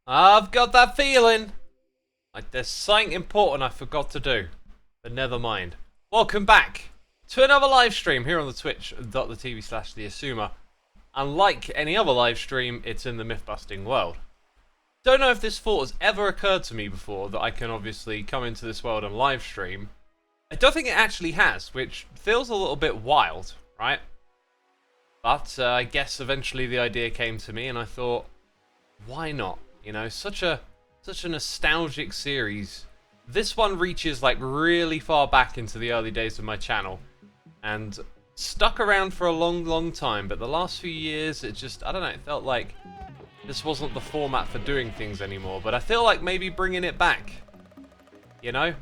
I've got that feeling. Like there's something important I forgot to do. But never mind. Welcome back to another live stream here on the twitch.tv/theXisuma. And like any other live stream, it's in the myth-busting world. Don't know if this thought has ever occurred to me before, that I can obviously come into this world and live stream. I don't think it actually has, which feels a little bit wild, right? But I guess eventually the idea came to me and I thought, why not? You know, such a nostalgic series. This one reaches like really far back into the early days of my channel and stuck around for a long time, but the last few years it just, I don't know, it felt like this wasn't the format for doing things anymore, but I feel like maybe bringing it back, you know?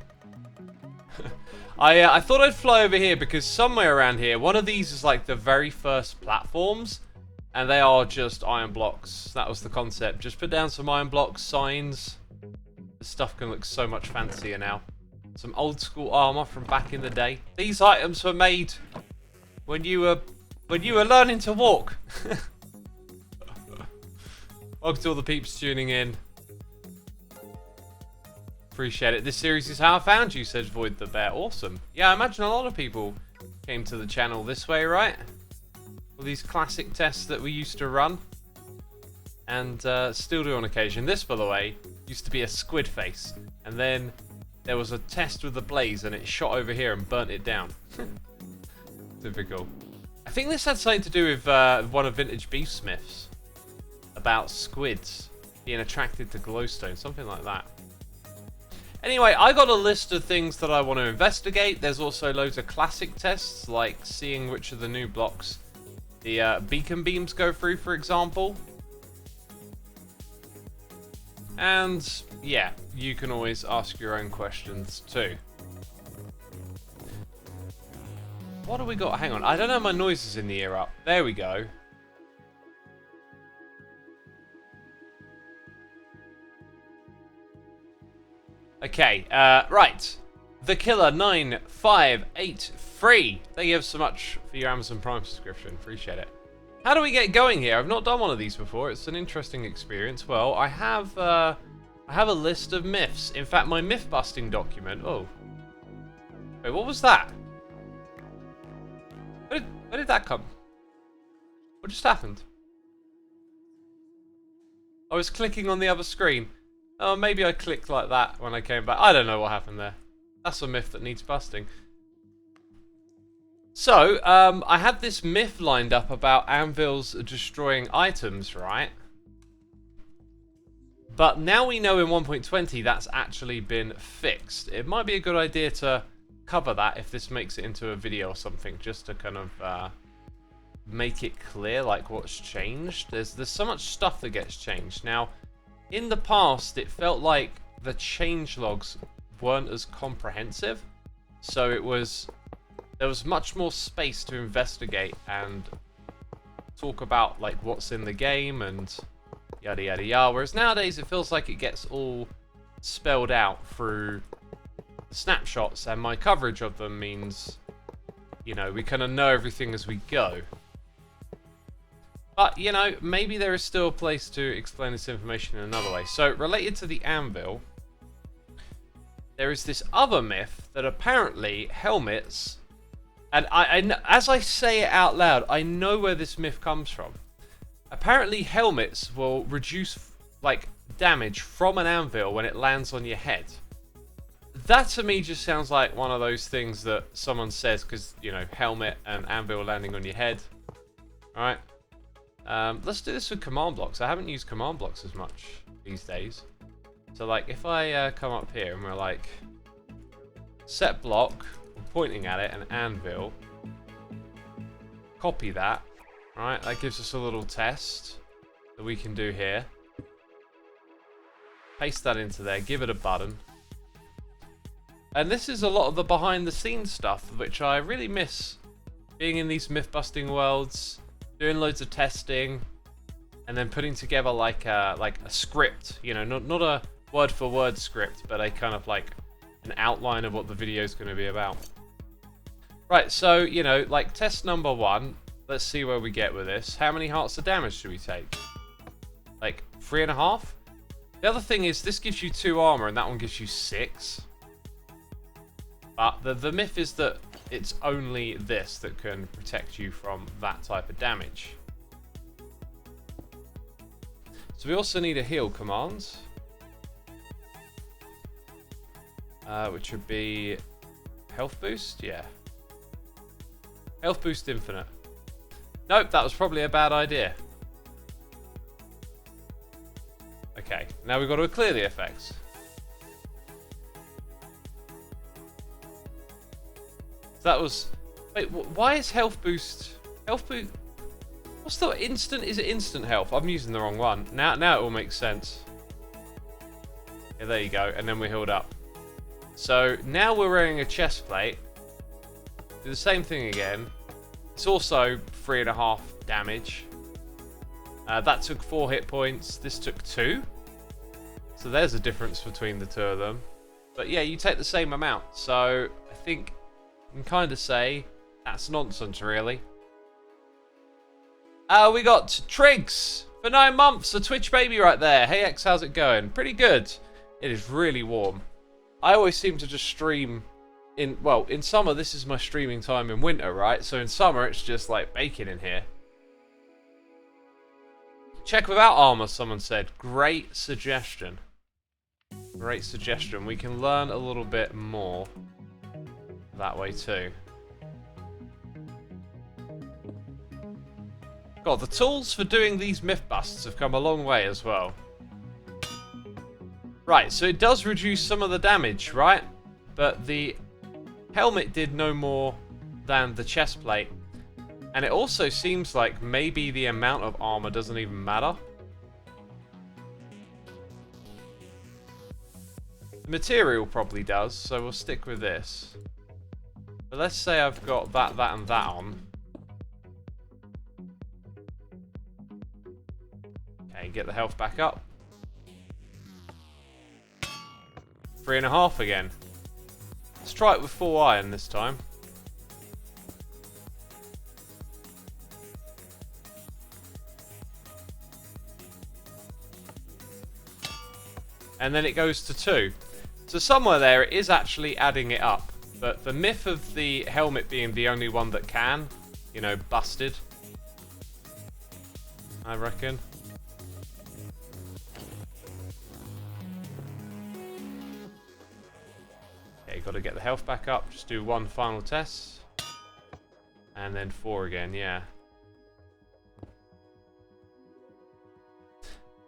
I thought I'd fly over here because somewhere around here, one of these is like the very first platforms, and they are just iron blocks. That was the concept. Just put down some iron blocks, signs. The stuff can look so much fancier now. Some old school armor from back in the day. These items were made when you were learning to walk. Welcome to all the peeps tuning in. Appreciate it. This series is how I found you, says Void the Bear. Awesome. Yeah, I imagine a lot of people came to the channel this way, right? All these classic tests that we used to run. And still do on occasion. This, by the way, used to be a squid face. And then there was a test with the blaze and it shot over here and burnt it down. Typical. I think this had something to do with one of Vintage Beefsmith's. About squids being attracted to glowstone, something like that. Anyway, I got a list of things that I want to investigate. There's also loads of classic tests, like seeing which of the new blocks the beacon beams go through, for example. And yeah, you can always ask your own questions too. What do we got? Hang on, I don't know my noises in the ear up. There we go. Okay, right. The Killer 9583. Thank you so much for your Amazon Prime subscription. Appreciate it. How do we get going here? I've not done one of these before. It's an interesting experience. Well, I have a list of myths. In fact, my myth busting document. Oh, wait, what was that? Where did that come? What just happened? I was clicking on the other screen. Oh, maybe I clicked like that when I came back. I don't know what happened there. That's a myth that needs busting. So, I had this myth lined up about anvils destroying items, right? But now we know in 1.20 that's actually been fixed. It might be a good idea to cover that if this makes it into a video or something, just to kind of make it clear like what's changed. There's so much stuff that gets changed. Now, in the past, it felt like the changelogs weren't as comprehensive, so there was much more space to investigate and talk about like what's in the game and yada yada yada. Whereas nowadays, it feels like it gets all spelled out through snapshots, and my coverage of them means, you know, we kind of know everything as we go. But, you know, maybe there is still a place to explain this information in another way. So, related to the anvil, there is this other myth that apparently helmets, and as I say it out loud, I know where this myth comes from. Apparently helmets will reduce, like, damage from an anvil when it lands on your head. That to me just sounds like one of those things that someone says because, you know, helmet and anvil landing on your head. Alright. Let's do this with command blocks. I haven't used command blocks as much these days. So like if I come up here and we're like set block, we're pointing at it, an anvil, copy that, right? That gives us a little test that we can do here. Paste that into there, give it a button. And this is a lot of the behind the scenes stuff which I really miss, being in these myth busting worlds, doing loads of testing, and then putting together like a script, you know, not a word for word script, but a kind of like an outline of what the video is going to be about. Right, so, you know, like test number 1, let's see where we get with this. How many hearts of damage should we take? Like 3.5? The other thing is this gives you 2 armor and that one gives you 6. But the myth is that it's only this that can protect you from that type of damage. So we also need a heal command. Which would be health boost, yeah. Health boost infinite. Nope, that was probably a bad idea. Okay, now we've got to clear the effects. So that was... Wait, why is health boost... Health boost... What's the instant? Is it instant health? I'm using the wrong one. Now it all makes sense. Yeah, there you go. And then we're healed up. So now we're wearing a chest plate. Do the same thing again. It's also 3.5 damage. That took 4 hit points. This took 2. So there's a difference between the two of them. But yeah, you take the same amount. So I think you can kind of say that's nonsense, really. We got Triggs for 9 months. A Twitch baby right there. Hey X, how's it going? Pretty good. It is really warm. I always seem to just stream in... Well, in summer, this is my streaming time in winter, right? So in summer, it's just like baking in here. Check without armor, someone said. Great suggestion. Great suggestion. We can learn a little bit more that way too. God, the tools for doing these myth busts have come a long way as well. Right, so it does reduce some of the damage, right? But the helmet did no more than the chest plate. And it also seems like maybe the amount of armor doesn't even matter. The material probably does, so we'll stick with this. But let's say I've got that, and that on. Okay, get the health back up. 3.5 again. Let's try it with full iron this time. And then it goes to 2. So somewhere there it is actually adding it up. But the myth of the helmet being the only one that can, you know, busted. I reckon. Okay, got to get the health back up. Just do 1 final test. And then 4 again, yeah.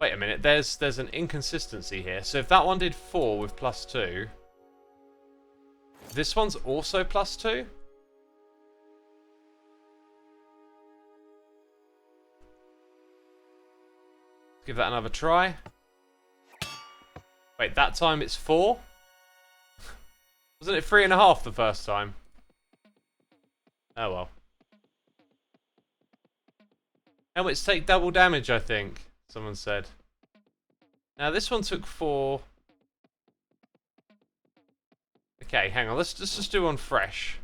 Wait a minute, there's an inconsistency here. So if that one did 4 with +2, this one's also +2? Let's give that another try. Wait, that time it's 4? Wasn't it 3.5 the first time? Oh well. Helmets take double damage, I think. Someone said. Now this one took 4. Okay, hang on. Let's just do one fresh.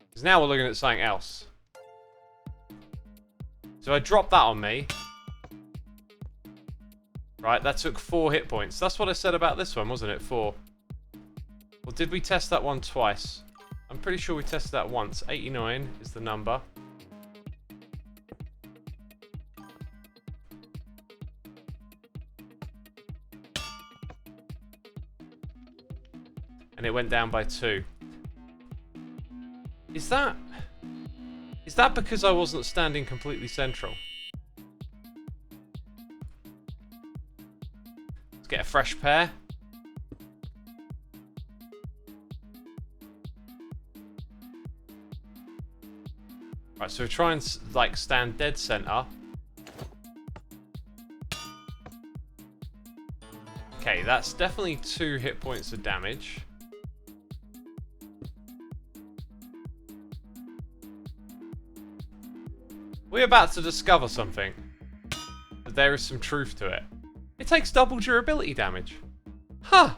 Because now we're looking at something else. So I dropped that on me. Right, that took 4 hit points. That's what I said about this one, wasn't it? 4. Well, did we test that one twice? I'm pretty sure we tested that once. 89 is the number. And it went down by 2. Is that because I wasn't standing completely central? Let's get a fresh pair. Right, so we try and like stand dead center. Okay, that's definitely 2 hit points of damage. We're about to discover something. But there is some truth to it. It takes double durability damage. Huh.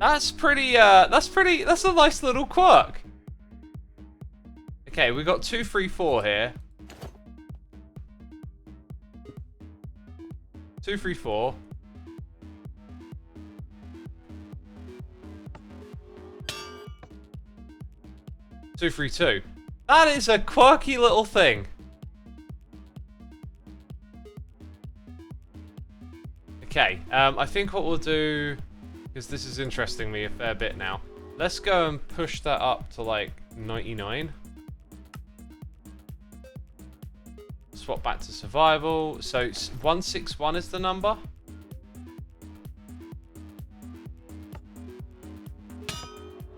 That's a nice little quirk. Okay, we got 2, 3, 4 here. 2, 3, 4. Two, 3, 2. That is a quirky little thing. Okay, I think what we'll do, because this is interesting me a fair bit now, let's go and push that up to like 99. Swap back to survival. So 161 is the number.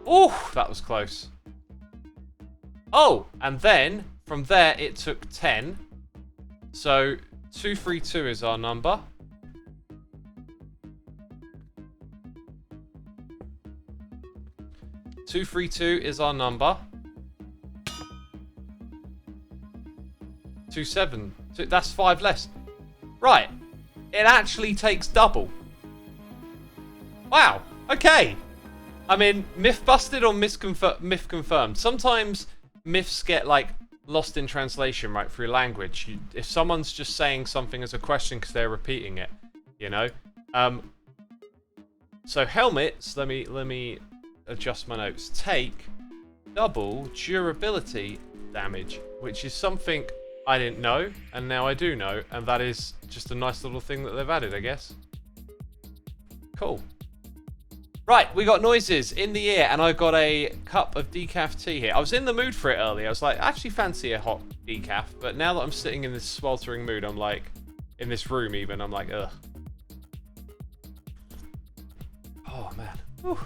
Oh, that was close. Oh, and then from there it took 10. So 232 is our number. Two, 3, 2 is our number. 2, 7. That's 5 less. Right. It actually takes double. Wow. Okay. I mean, myth busted or myth confirmed. Sometimes myths get like lost in translation, right, through language. If someone's just saying something as a question because they're repeating it, you know. So helmets. Let me adjust my notes. Take double durability damage, which is something I didn't know, and now I do know, and that is just a nice little thing that they've added, I guess. Cool. Right, we got noises in the ear, and I got a cup of decaf tea here. I was in the mood for it earlier. I was like, I actually fancy a hot decaf, but now that I'm sitting in this sweltering mood, I'm like, in this room even, I'm like, ugh. Oh, man. Whew.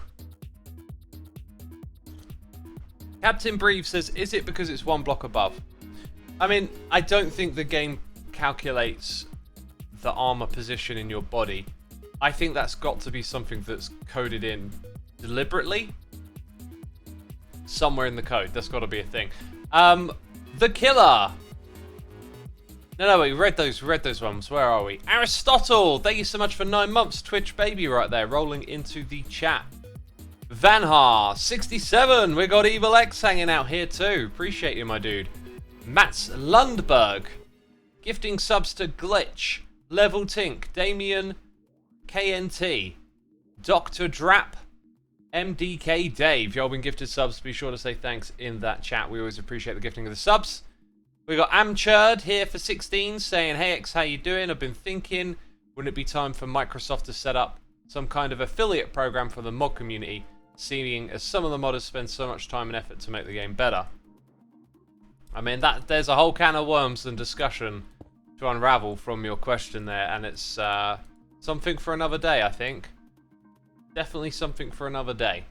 Captain Breve says, is it because it's one block above? I mean, I don't think the game calculates the armor position in your body. I think that's got to be something that's coded in deliberately. Somewhere in the code. That's got to be a thing. The Killer. No, wait, we read those ones. Where are we? Aristotle, thank you so much for 9 months. Twitch baby right there, rolling into the chat. Vanhar, 67. We got Evil X hanging out here too. Appreciate you, my dude. Mats Lundberg, gifting subs to Glitch, Level Tink, Damien, KNT, Dr. Drap, MDK Dave. Y'all been gifted subs. Be sure to say thanks in that chat. We always appreciate the gifting of the subs. We got Amchurd here for 16 saying, hey X, how you doing? I've been thinking, wouldn't it be time for Microsoft to set up some kind of affiliate program for the mod community, seeing as some of the modders spend so much time and effort to make the game better? I mean, there's a whole can of worms and discussion to unravel from your question there, and it's something for another day, I think. Definitely something for another day.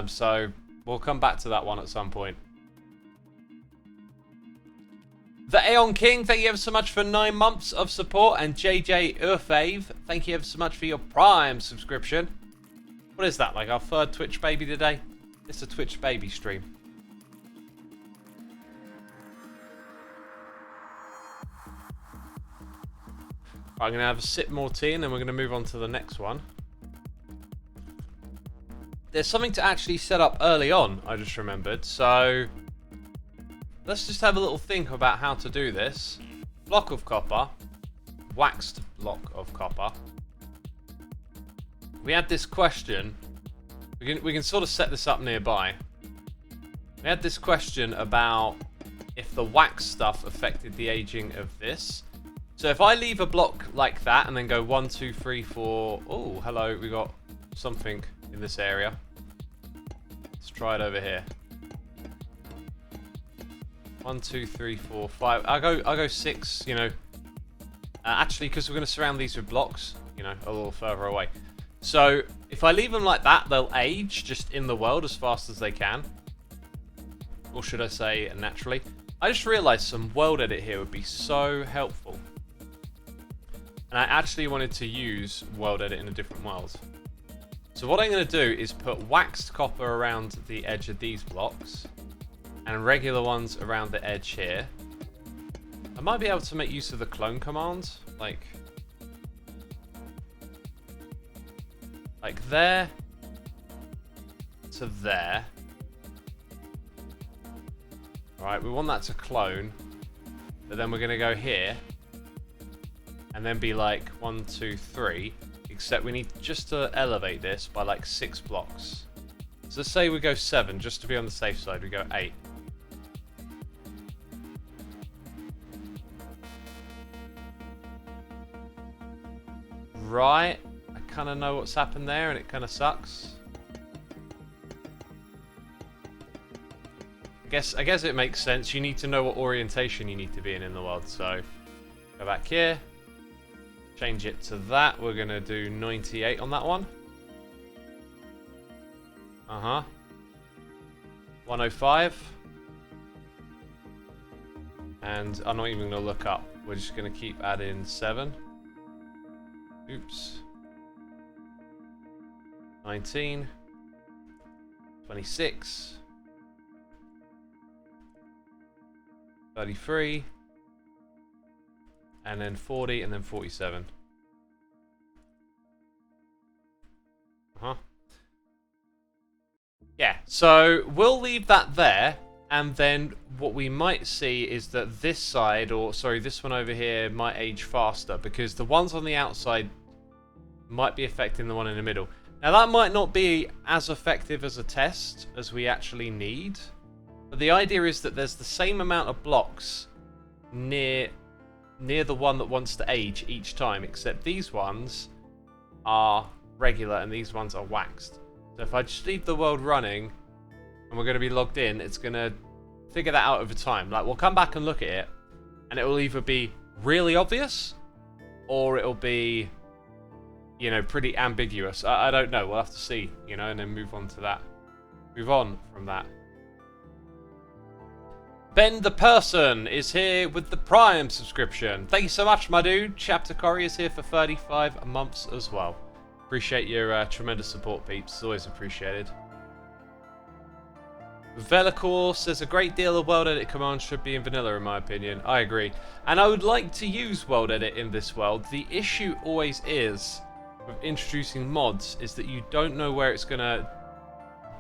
So we'll come back to that one at some point. The Aeon King, thank you ever so much for 9 months of support, and JJ Urfave, thank you ever so much for your Prime subscription. What is that, like our third Twitch baby today? It's a Twitch baby stream. I'm going to have a sip more tea and then we're going to move on to the next one. There's something to actually set up early on, I just remembered. So let's just have a little think about how to do this. Block of copper. Waxed block of copper. We had this question. We can sort of set this up nearby. We had this question about if the wax stuff affected the aging of this. So if I leave a block like that and then go 1, 2, 3, 4. Oh, hello, we got something in this area. Let's try it over here. 1, 2, 3, 4, 5. I'll go 6. You know, actually, because we're going to surround these with blocks. You know, a little further away. So if I leave them like that, they'll age just in the world as fast as they can. Or should I say naturally? I just realised some world edit here would be so helpful. And I actually wanted to use world edit in a different world. So what I'm going to do is put waxed copper around the edge of these blocks. And regular ones around the edge here. I might be able to make use of the clone command. Like... Like there to there. Alright, we want that to clone. But then we're going to go here. And then be like 1, 2, 3. Except we need just to elevate this by like 6 blocks. So let's say we go 7, just to be on the safe side. We go 8. Right. I kind of know what's happened there, and it kind of sucks. I guess it makes sense. You need to know what orientation you need to be in the world. So go back here. Change it to that. We're going to do 98 on that one. 105. And I'm not even going to look up. We're just going to keep adding 7. Oops. 19. 26. 33. And then 40, and then 47. Yeah, so we'll leave that there, and then what we might see is that this side, or sorry, this one over here might age faster, because the ones on the outside might be affecting the one in the middle. Now that might not be as effective as a test as we actually need, but the idea is that there's the same amount of blocks near the one that wants to age each time, except these ones are regular and these ones are waxed. So if I just leave the world running and we're going to be logged in, it's going to figure that out over time. Like, we'll come back and look at it, and it will either be really obvious or it'll be, you know, pretty ambiguous. I don't know. We'll have to see, you know, and then move on to that. Move on from that. Ben the Person is here with the Prime subscription. Thank you so much, my dude. Chapter Corey is here for 35 months as well. Appreciate your tremendous support, peeps. It's always appreciated. Velicor says a great deal of world edit commands should be in vanilla, in my opinion. I agree. And I would like to use world edit in this world. The issue always is with introducing mods is that you don't know where it's going to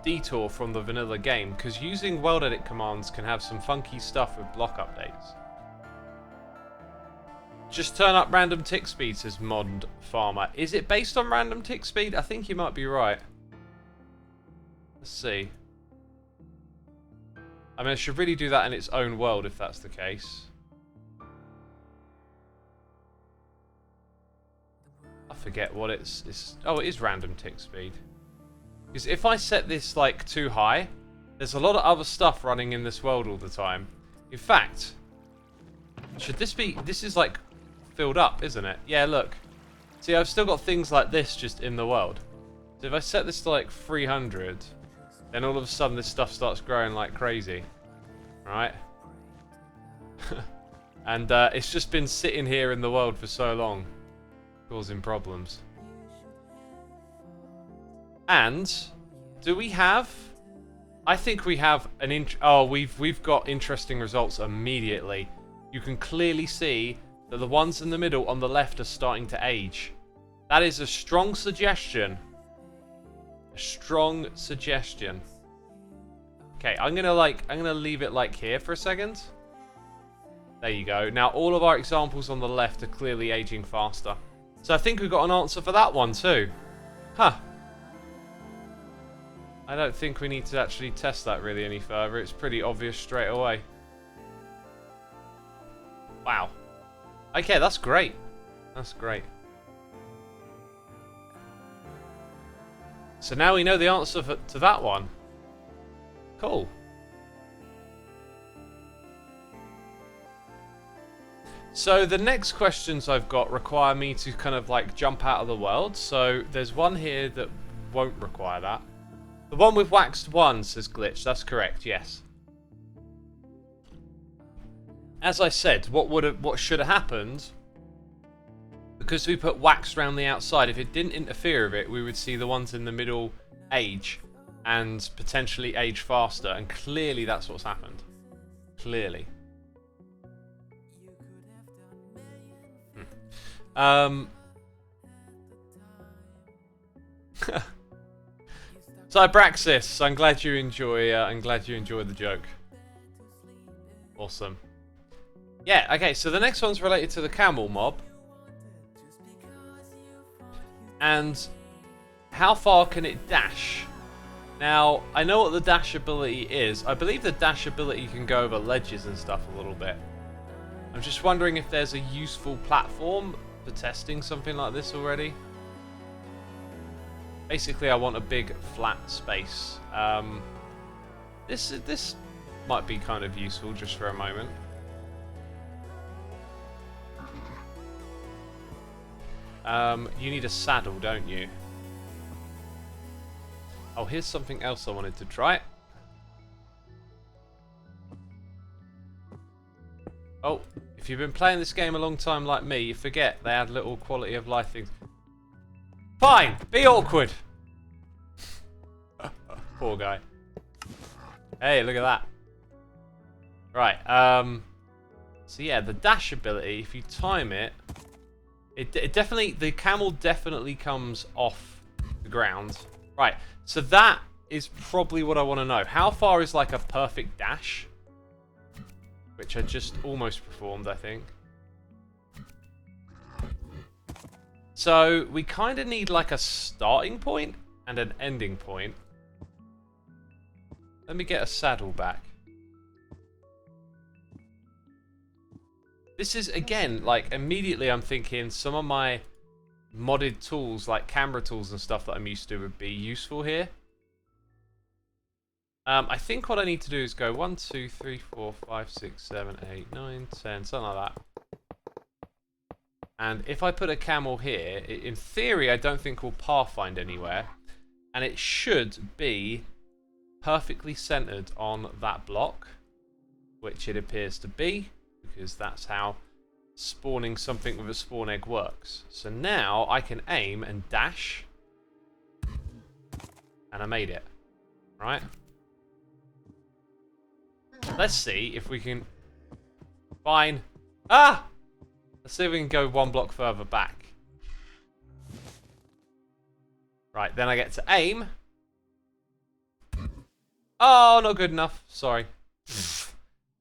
detour from the vanilla game, because using world edit commands can have some funky stuff with block updates. Just turn up random tick speed, says Mod Farmer. Is it based on random tick speed? I think you might be right. Let's see. I mean, it should really do that in its own world if that's the case. I forget what it's oh, it is random tick speed. Because if I set this like too high, there's a lot of other stuff running in this world all the time. In fact, should this be, this is like filled up, isn't it? Yeah, look. See, I've still got things like this just in the world. So if I set this to like 300, then all of a sudden this stuff starts growing like crazy. Right? And it's just been sitting here in the world for so long, causing problems. And do we have? I think we have an oh, we've got interesting results immediately. You can clearly see that the ones in the middle on the left are starting to age. That is a strong suggestion. A strong suggestion. Okay, I'm gonna leave it like here for a second. There you go. Now all of our examples on the left are clearly aging faster. So I think we've got an answer for that one too. Huh. I don't think we need to actually test that really any further. It's pretty obvious straight away. Wow. Okay, that's great. That's great. So now we know the answer to that one. Cool. So the next questions I've got require me to kind of like jump out of the world. So there's one here that won't require that. The one with waxed 1 says glitch. That's correct, yes. As I said, what should have happened, because we put wax around the outside, if it didn't interfere with it, we would see the ones in the middle age and potentially age faster, and clearly that's what's happened. Clearly. Cybraxis, I'm glad you enjoy. The joke. Awesome. Yeah. Okay. So the next one's related to the camel mob, and how far can it dash? Now I know what the dash ability is. I believe the dash ability can go over ledges and stuff a little bit. I'm just wondering if there's a useful platform for testing something like this already. Basically, I want a big flat space. This might be kind of useful just for a moment. You need a saddle, don't you? Oh, here's something else I wanted to try. Oh, if you've been playing this game a long time like me, you forget they add little quality of life things. Fine, be awkward. Poor guy. Hey, look at that. Right, so yeah, the dash ability, if you time it, it definitely, the camel definitely comes off the ground. Right, so that is probably what I want to know. How far is like a perfect dash? Which I just almost performed, I think. So we kind of need like a starting point and an ending point. Let me get a saddle back. This is, again, like, immediately I'm thinking some of my modded tools, like camera tools and stuff that I'm used to, would be useful here. I think what I need to do is go 1, 2, 3, 4, 5, 6, 7, 8, 9, 10, something like that. And if I put a camel here, in theory, I don't think we'll pathfind anywhere. And it should be perfectly centered on that block, which it appears to be, because that's how spawning something with a spawn egg works. So now I can aim and dash, and I made it. Right? Let's see if we can... Fine. Ah! Let's see if we can go one block further back. Right, then I get to aim. Oh, not good enough. Sorry.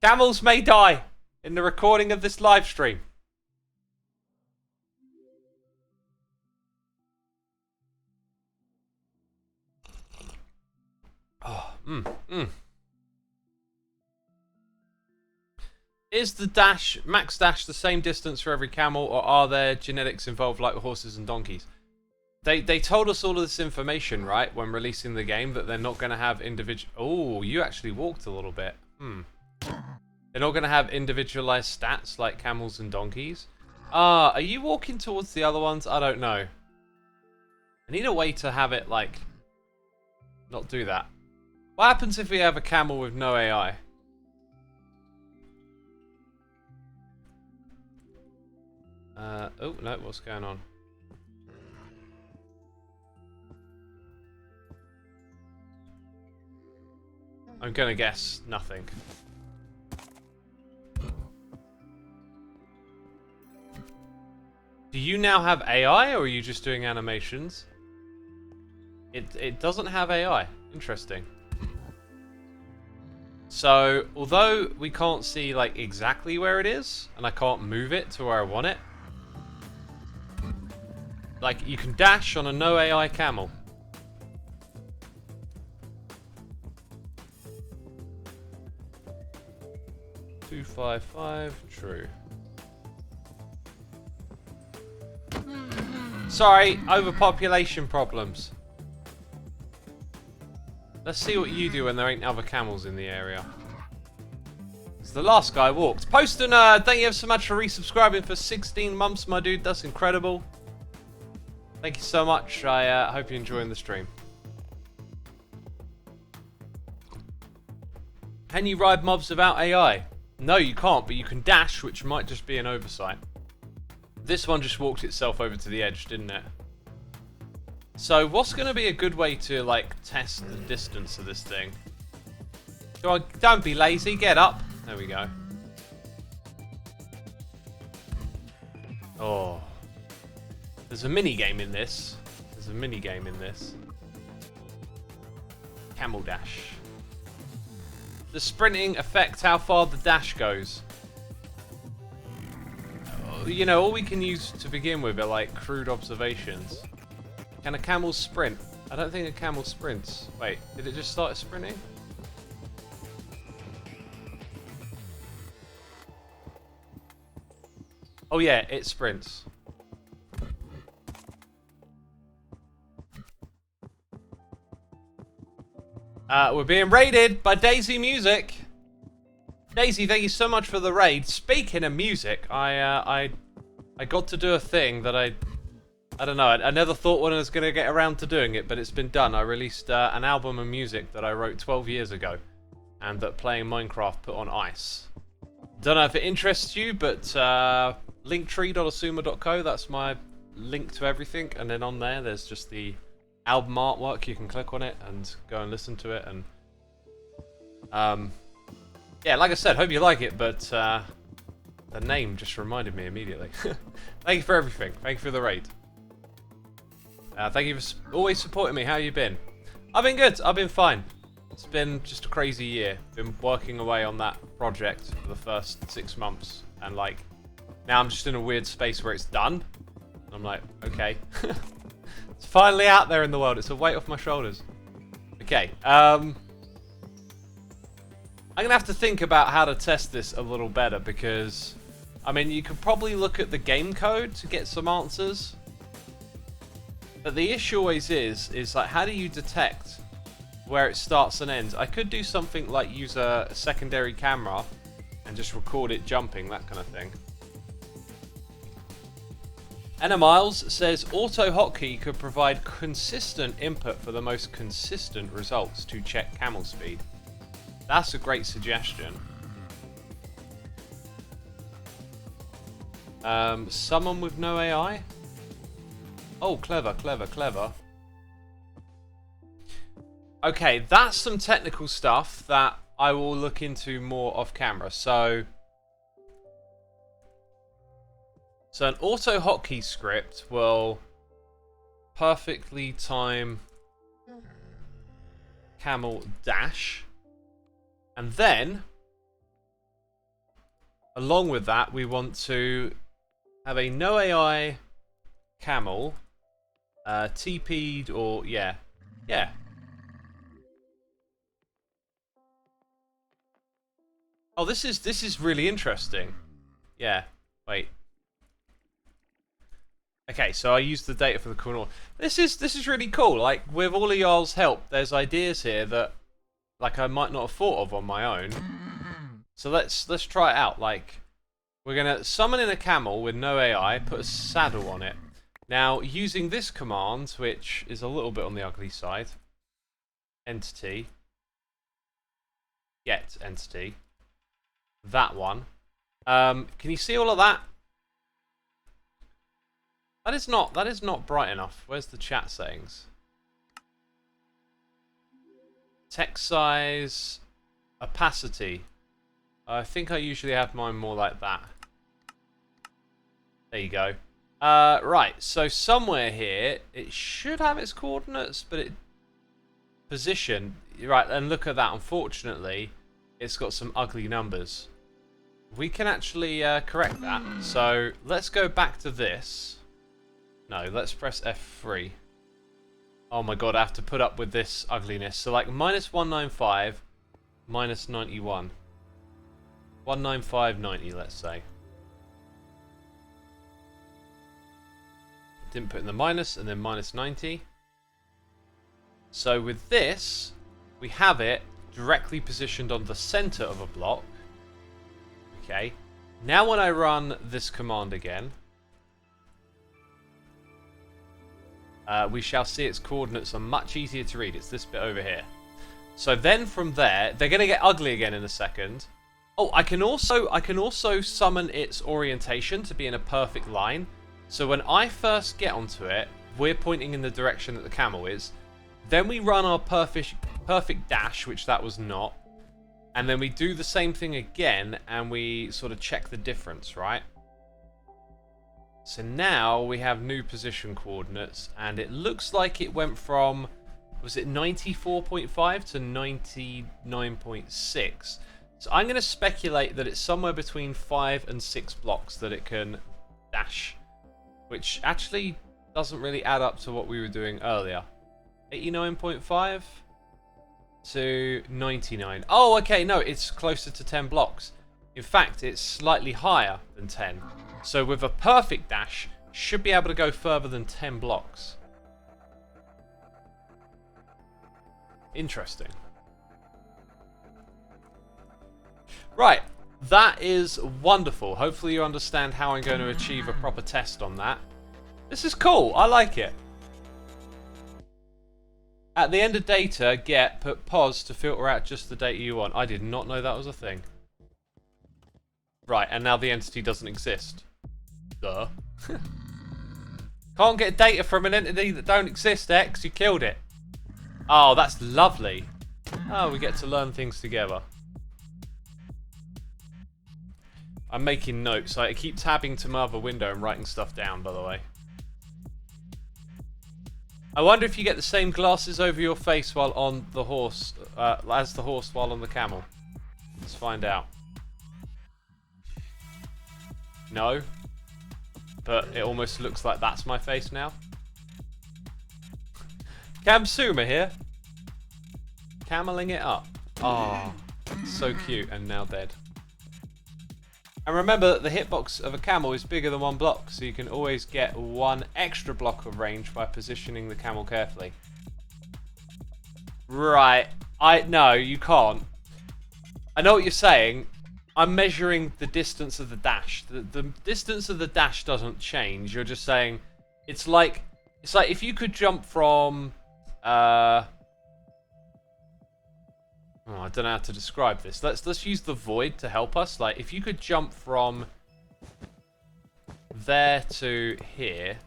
Camels may die in the recording of this live stream. Oh, Is the dash, max dash, the same distance for every camel, or are there genetics involved like horses and donkeys? They told us all of this information, right, when releasing the game, that they're not going to have individual... Oh, you actually walked a little bit. They're not going to have individualized stats like camels and donkeys. Are you walking towards the other ones? I don't know. I need a way to have it, like, not do that. What happens if we have a camel with no AI? Oh, no, what's going on? I'm gonna guess nothing. Do you now have AI, or are you just doing animations? It doesn't have AI. Interesting. So, although we can't see like exactly where it is, and I can't move it to where I want it, like you can dash on a no AI camel. $255, true. Sorry, overpopulation problems. Let's see what you do when there ain't other camels in the area. So the last guy walked. Poster Nerd, thank you so much for resubscribing for 16 months, my dude. That's incredible. Thank you so much. I hope you're enjoying the stream. Can you ride mobs without AI? No, you can't, but you can dash, which might just be an oversight. This one just walked itself over to the edge, didn't it? So what's going to be a good way to, like, test the distance of this thing? Go on, don't be lazy, get up. There we go. Oh. There's a mini game in this. There's a mini game in this. Camel dash. Does sprinting affect how far the dash goes? You know, all we can use to begin with are like crude observations. Can a camel sprint? I don't think a camel sprints. Wait, did it just start sprinting? Oh yeah, it sprints. We're being raided by Daisy Music. Daisy, thank you so much for the raid. Speaking of music, I got to do a thing that I don't know. I never thought when I was going to get around to doing it, but it's been done. I released an album of music that I wrote 12 years ago, and that playing Minecraft put on ice. Don't know if it interests you, but linktree.xisumavoid.co. That's my link to everything, and then on there's just the album artwork. You can click on it and go and listen to it, and yeah, like I said, hope you like it, but the name just reminded me immediately. Thank you for everything. Thank you for the raid. Thank you for always supporting me. How you been? I've been good. I've been fine. It's been just a crazy year. Been working away on that project for the first 6 months, and like now I'm just in a weird space where it's done. I'm like, okay. It's finally out there in the world. It's a weight off my shoulders. Okay. I'm going to have to think about how to test this a little better, because, I mean, you could probably look at the game code to get some answers. But the issue always is like, how do you detect where it starts and ends? I could do something like use a secondary camera and just record it jumping, that kind of thing. Anna Miles says, auto hotkey could provide consistent input for the most consistent results to check camel speed. That's a great suggestion. Someone with no AI? Oh, clever, clever, clever. Okay, that's some technical stuff that I will look into more off camera. So an auto hotkey script will perfectly time camel dash. And then, along with that, we want to have a no AI camel TP'd, or yeah. Oh, this is really interesting. Yeah, wait. Okay, so I used the data for the corner. This is really cool. Like, with all of y'all's help, there's ideas here that like I might not have thought of on my own. So let's try it out. Like, we're gonna summon in a camel with no AI, put a saddle on it. Now, using this command, which is a little bit on the ugly side, entity, get entity, that one. Can you see all of that? That is not bright enough. Where's the chat settings? Text size, opacity. I think I usually have mine more like that. There you go. Right, so somewhere here, it should have its coordinates, but it... Position. Right, and look at that. Unfortunately, it's got some ugly numbers. We can actually correct that. So, let's go back to this. No, let's press F3. Oh my god, I have to put up with this ugliness. So like minus 195, minus 91. 195.90, let's say. Didn't put in the minus, and then minus 90. So with this, we have it directly positioned on the center of a block. Okay. Now when I run this command again, we shall see its coordinates are much easier to read. It's this bit over here. So then from there, they're going to get ugly again in a second. Oh, I can also summon its orientation to be in a perfect line. So when I first get onto it, we're pointing in the direction that the camel is. Then we run our perfect dash, which that was not. And then we do the same thing again, and we sort of check the difference, right? So now we have new position coordinates, and it looks like it went from, was it 94.5 to 99.6. So I'm going to speculate that it's somewhere between 5 and 6 blocks that it can dash, which actually doesn't really add up to what we were doing earlier. 89.5 to 99. Oh, okay, no, it's closer to 10 blocks. In fact, it's slightly higher than 10. So with a perfect dash, should be able to go further than 10 blocks. Interesting. Right, that is wonderful. Hopefully you understand how I'm going to achieve a proper test on that. This is cool, I like it. At the end of data, put pause to filter out just the data you want. I did not know that was a thing. Right, and now the entity doesn't exist. Duh. Can't get data from an entity that don't exist, X. You killed it. Oh, that's lovely. Oh, we get to learn things together. I'm making notes. I keep tabbing to my other window and writing stuff down, by the way. I wonder if you get the same glasses over your face while on the horse, as the horse while on the camel. Let's find out. No. But it almost looks like that's my face now. Xisuma here. Cameling it up. Oh, so cute and now dead. And remember that the hitbox of a camel is bigger than 1 block, so you can always get 1 extra block of range by positioning the camel carefully. Right. No, you can't. I know what you're saying. I'm measuring the distance of the dash. The distance of the dash doesn't change. You're just saying it's like if you could jump from oh, I don't know how to describe this. Let's use the void to help us. Like if you could jump from there to here,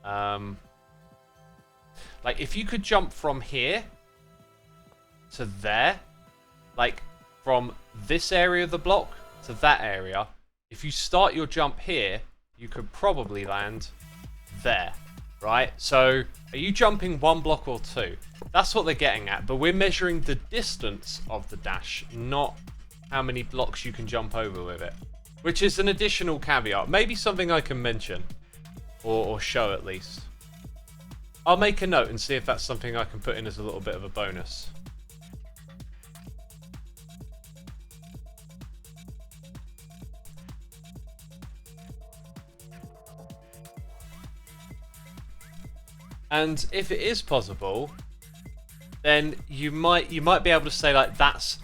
like if you could jump from here to there, like from this area of the block to that area, if you start your jump here, you could probably land there, right? So are you jumping 1 block or 2? That's what they're getting at, but we're measuring the distance of the dash, not how many blocks you can jump over with it, which is an additional caveat. Maybe something I can mention or show at least. I'll make a note and see if that's something I can put in as a little bit of a bonus. And if it is possible, then you might be able to say like that's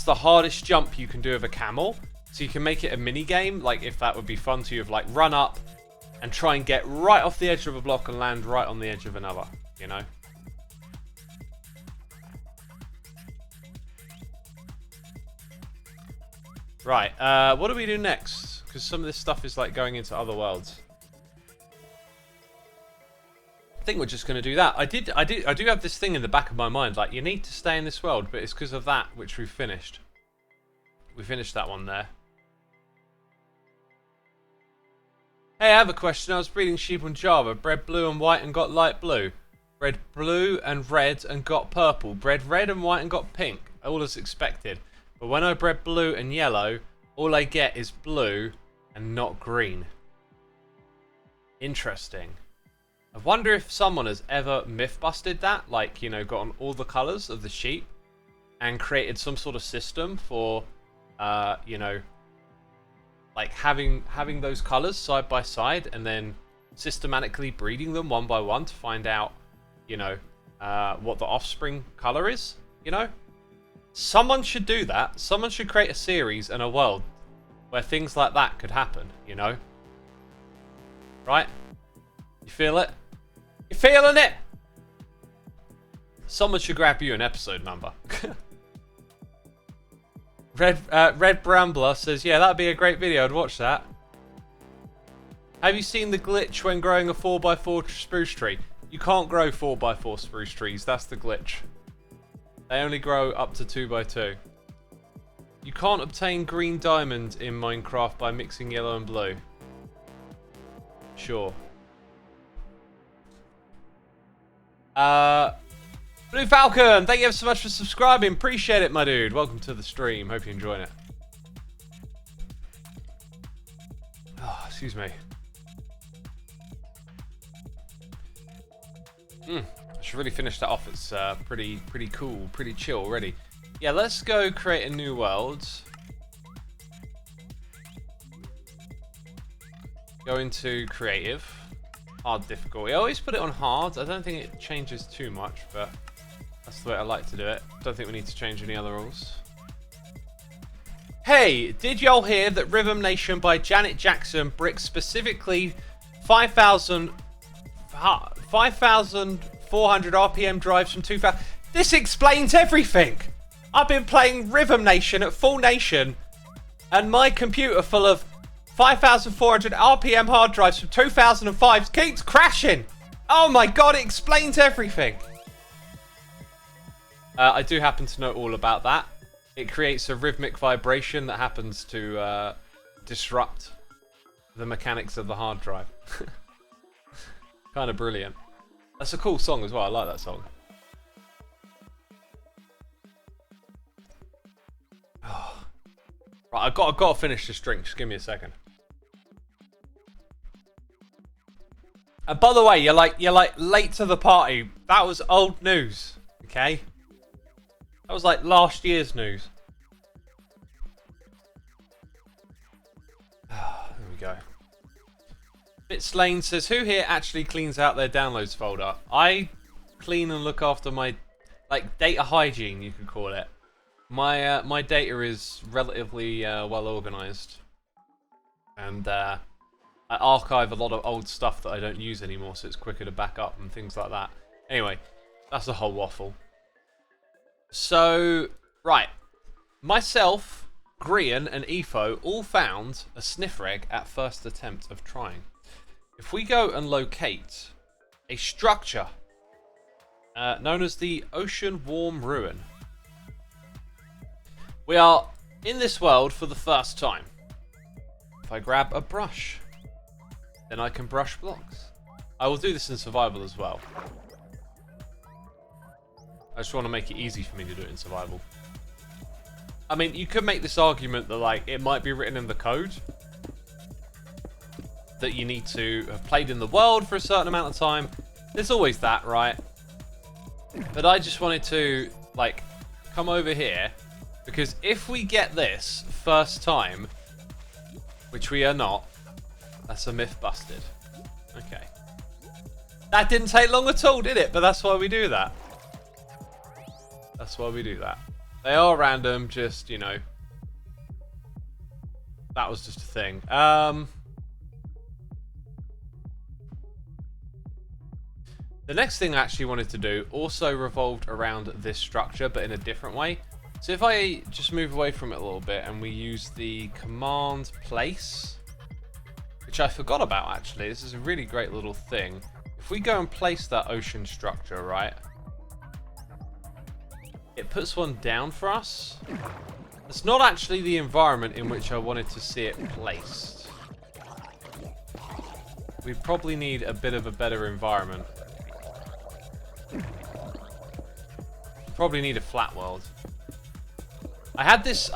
the hardest jump you can do of a camel. So you can make it a mini game, like if that would be fun to you, of like run up and try and get right off the edge of a block and land right on the edge of another, you know? Right, what do we do next? Because some of this stuff is like going into other worlds. I think we're just going to do that. I do have this thing in the back of my mind, like you need to stay in this world, but it's because of that which we've finished. We finished that one there. Hey, I have a question. I was breeding sheep on Java. Bred blue and white and got light blue. Bred blue and red and got purple. Bred red and white and got pink. All as expected. But when I bred blue and yellow, all I get is blue and not green. Interesting. I wonder if someone has ever myth busted that, like, you know, gotten all the colours of the sheep and created some sort of system for, you know, like having those colours side by side and then systematically breeding them one by one to find out, you know, what the offspring colour is, you know? Someone should do that. Someone should create a series and a world where things like that could happen, you know? Right? You feel it? You feeling it? Someone should grab you an episode number. Red Brambler says, yeah, that'd be a great video. I'd watch that. Have you seen the glitch when growing a 4x4 spruce tree? You can't grow 4x4 spruce trees. That's the glitch. They only grow up to 2x2. You can't obtain green diamond in Minecraft by mixing yellow and blue. Sure. Blue Falcon, thank you so much for subscribing. Appreciate it, my dude. Welcome to the stream. Hope you're enjoying it. Oh, excuse me. I should really finish that off. It's pretty cool, pretty chill already. Yeah, let's go create a new world. Go into creative. Hard difficulty. I always put it on hard. I don't think it changes too much, but that's the way I like to do it. Don't think we need to change any other rules. Hey, did y'all hear that Rhythm Nation by Janet Jackson bricks specifically 5,400 RPM drives from 2000? This explains everything. I've been playing Rhythm Nation at full nation, and my computer full of 5,400 RPM hard drives from 2005 keeps crashing. Oh my god, it explains everything. I do happen to know all about that. It creates a rhythmic vibration that happens to disrupt the mechanics of the hard drive. Kind of brilliant. That's a cool song as well. I like that song. Oh. Right, I've got to finish this drink. Just give me a second. And by the way, you're like late to the party. That was old news, okay? That was like last year's news. There we go. Bitslane says, who here actually cleans out their downloads folder? I clean and look after my, like, data hygiene, you could call it. My data is relatively well organized. And I archive a lot of old stuff that I don't use anymore, so it's quicker to back up and things like that. Anyway, that's a whole waffle. So, right. Myself, Grian, and Efo all found a sniffer egg at first attempt of trying. If we go and locate a structure known as the Ocean Warm Ruin, we are in this world for the first time. If I grab a brush, then I can brush blocks. I will do this in survival as well. I just want to make it easy for me to do it in survival. I mean, you could make this argument that, like, it might be written in the code that you need to have played in the world for a certain amount of time. There's always that, right? But I just wanted to, like, come over here, because if we get this first time, which we are not, that's a myth busted. Okay. That didn't take long at all, did it? But that's why we do that. That's why we do that. They are random, just, you know. That was just a thing. The next thing I actually wanted to do also revolved around this structure, but in a different way. So if I just move away from it a little bit and we use the command place, which I forgot about actually. This is a really great little thing. If we go and place that ocean structure, right, it puts one down for us. It's not actually the environment in which I wanted to see it placed. We probably need a bit of a better environment. Probably need a flat world. I had this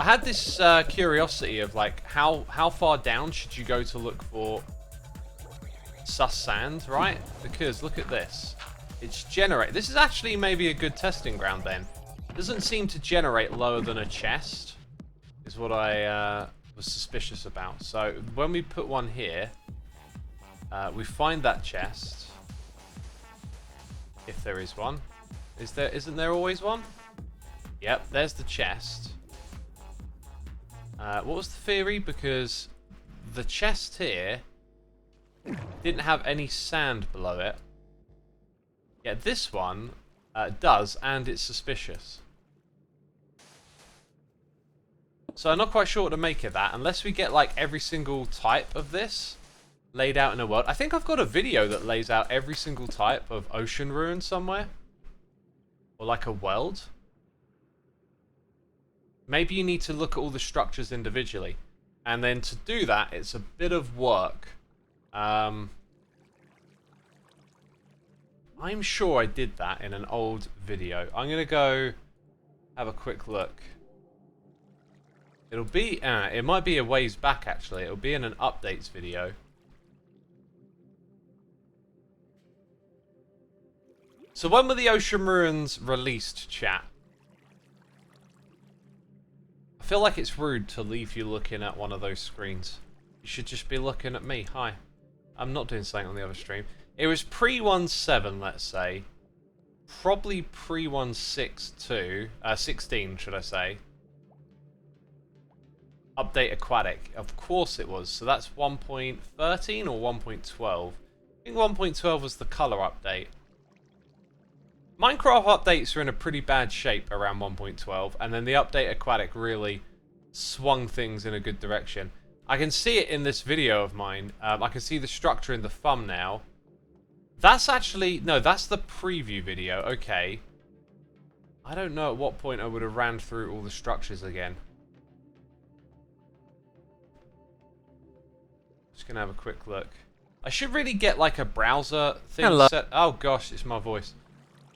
curiosity of, like, how far down should you go to look for sus sand, right? Because look at this. It's generate. This is actually maybe a good testing ground then. It doesn't seem to generate lower than a chest, is what I was suspicious about. So when we put one here, we find that chest. If there is one. Isn't there always one? Yep, there's the chest. What was the theory? Because the chest here didn't have any sand below it. Yeah, this one does, and it's suspicious. So I'm not quite sure what to make of that, unless we get, like, every single type of this laid out in a world. I think I've got a video that lays out every single type of ocean ruin somewhere. Or like a world. Maybe you need to look at all the structures individually. And then to do that, it's a bit of work. I'm sure I did that in an old video. I'm going to go have a quick look. It'll be, it might be a ways back actually. It'll be in an updates video. So when were the Ocean Ruins released, chat? I feel like it's rude to leave you looking at one of those screens. You should just be looking at me. Hi. I'm not doing something on the other stream. It was pre-1.7, let's say. Probably pre-1.6.2. 16, should I say. Update Aquatic. Of course it was. So that's 1.13 or 1.12. I think 1.12 was the color update. Minecraft updates are in a pretty bad shape around 1.12, and then the update Aquatic really swung things in a good direction. I can see it in this video of mine. I can see the structure in the thumbnail. That's actually... No, that's the preview video. Okay. I don't know at what point I would have ran through all the structures again. Just gonna have a quick look. I should really get like a browser thing set... Oh gosh, it's my voice.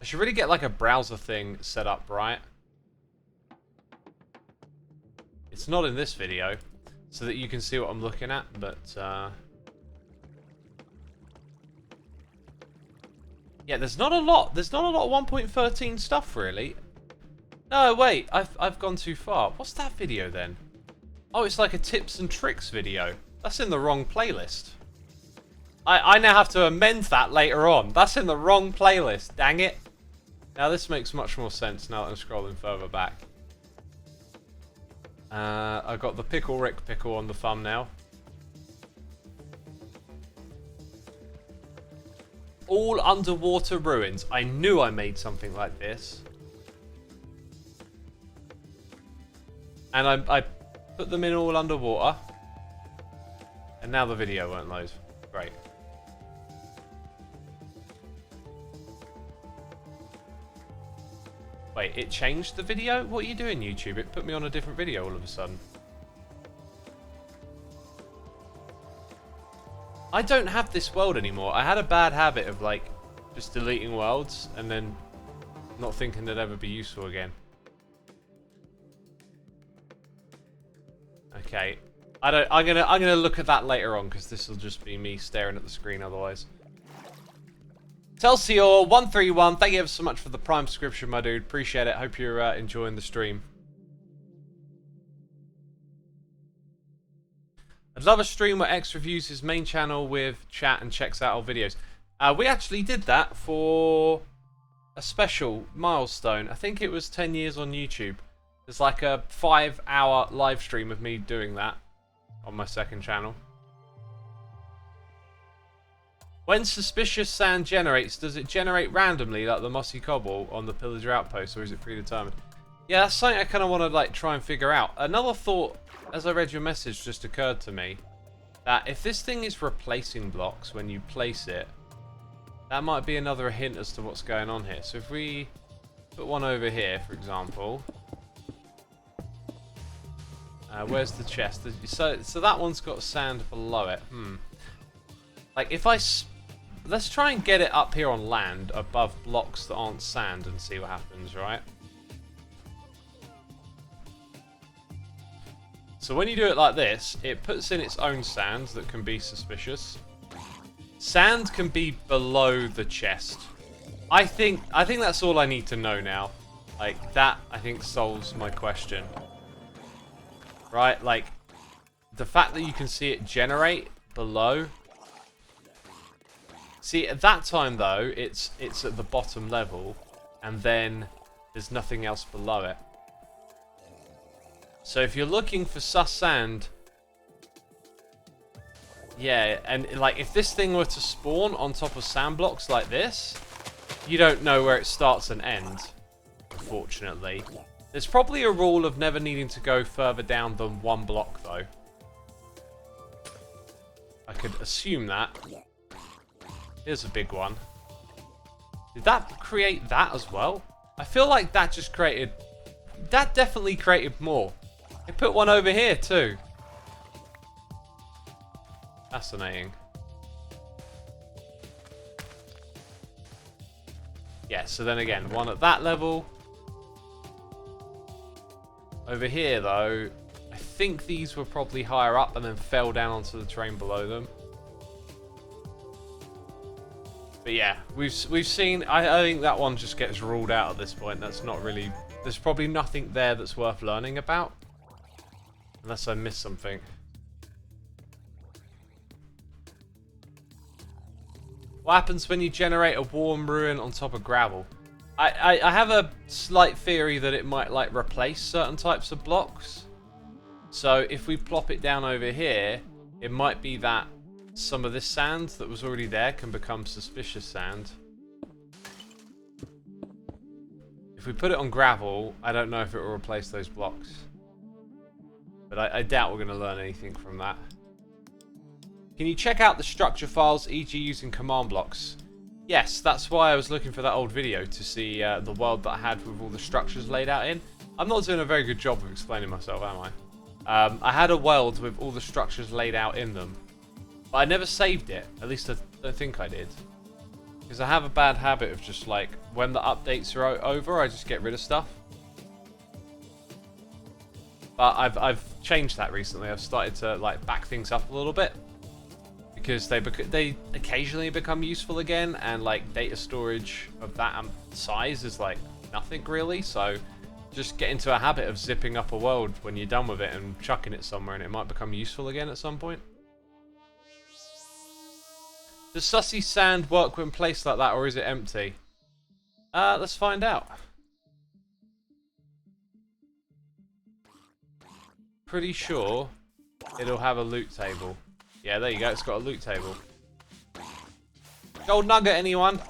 I should really get like a browser thing set up, right? It's not in this video, so that you can see what I'm looking at, but yeah, there's not a lot. There's not a lot of 1.13 stuff really. No, wait, I've gone too far. What's that video then? Oh, it's like a tips and tricks video. That's in the wrong playlist. I now have to amend that later on. That's in the wrong playlist. Dang it. Now this makes much more sense now that I'm scrolling further back. I got the Pickle Rick pickle on the thumbnail. All underwater ruins. I knew I made something like this. And I put them in all underwater. And now the video won't load. Great. Wait, it changed the video? What are you doing, YouTube? It put me on a different video all of a sudden. I don't have this world anymore. I had a bad habit of, like, just deleting worlds and then not thinking they'd ever be useful again. Okay. I'm gonna look at that later on because this will just be me staring at the screen otherwise. Telsior131, thank you ever so much for the Prime subscription, my dude. Appreciate it. Hope you're enjoying the stream. I'd love a stream where X reviews his main channel with chat and checks out our videos. We actually did that for a special milestone. I think it was 10 years on YouTube. There's like a 5-hour live stream of me doing that on my second channel. When suspicious sand generates, does it generate randomly like the mossy cobble on the pillager outpost, or is it predetermined? Yeah, that's something I kind of want to like try and figure out. Another thought, as I read your message, just occurred to me that if this thing is replacing blocks when you place it, that might be another hint as to what's going on here. So if we put one over here, for example, where's the chest? So that one's got sand below it. Like if let's try and get it up here on land above blocks that aren't sand and see what happens, right? So when you do it like this, it puts in its own sand that can be suspicious. Sand can be below the chest. I think that's all I need to know now. Like that, I think solves my question. Right? Like the fact that you can see it generate below. See, at that time though, it's at the bottom level, and then there's nothing else below it. So if you're looking for sus sand, yeah, and like if this thing were to spawn on top of sand blocks like this, you don't know where it starts and ends, unfortunately. There's probably a rule of never needing to go further down than one block though. I could assume that. Here's a big one. Did that create that as well? I feel like that just created... That definitely created more. It put one over here too. Fascinating. Yeah, so then again, one at that level. Over here, though, I think these were probably higher up and then fell down onto the terrain below them. But yeah, we've seen. I think that one just gets ruled out at this point. That's not really. There's probably nothing there that's worth learning about, unless I missed something. What happens when you generate a warm ruin on top of gravel? I have a slight theory that it might like replace certain types of blocks. So if we plop it down over here, it might be that some of this sand that was already there can become suspicious sand. If we put it on gravel, I don't know if it will replace those blocks. But I doubt we're going to learn anything from that. Can you check out the structure files, e.g. using command blocks? Yes, that's why I was looking for that old video to see the world that I had with all the structures laid out in. I'm not doing a very good job of explaining myself, am I? I had a world with all the structures laid out in them. But I never saved it. At least I don't think I did. Because I have a bad habit of just like, when the updates are over, I just get rid of stuff. But I've changed that recently. I've started to like back things up a little bit. Because they occasionally become useful again, and like data storage of that size is like nothing really. So just get into a habit of zipping up a world when you're done with it and chucking it somewhere, and it might become useful again at some point. Does sussy sand work when placed like that, or is it empty? Let's find out. Pretty sure it'll have a loot table. Yeah, there you go. It's got a loot table. Gold nugget, anyone?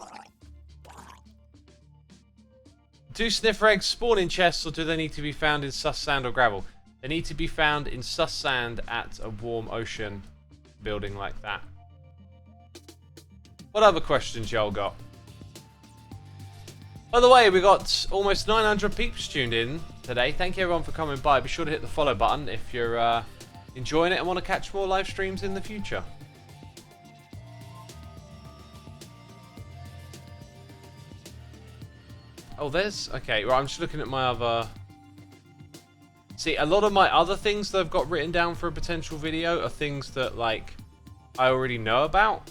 Do sniffer eggs spawn in chests, or do they need to be found in sus sand or gravel? They need to be found in sus sand at a warm ocean building like that. What other questions y'all got? By the way, we got almost 900 peeps tuned in today. Thank you everyone for coming by. Be sure to hit the follow button if you're enjoying it and want to catch more live streams in the future. Oh, there's... Okay, well, I'm just looking at my other... See, a lot of my other things that I've got written down for a potential video are things that, like, I already know about.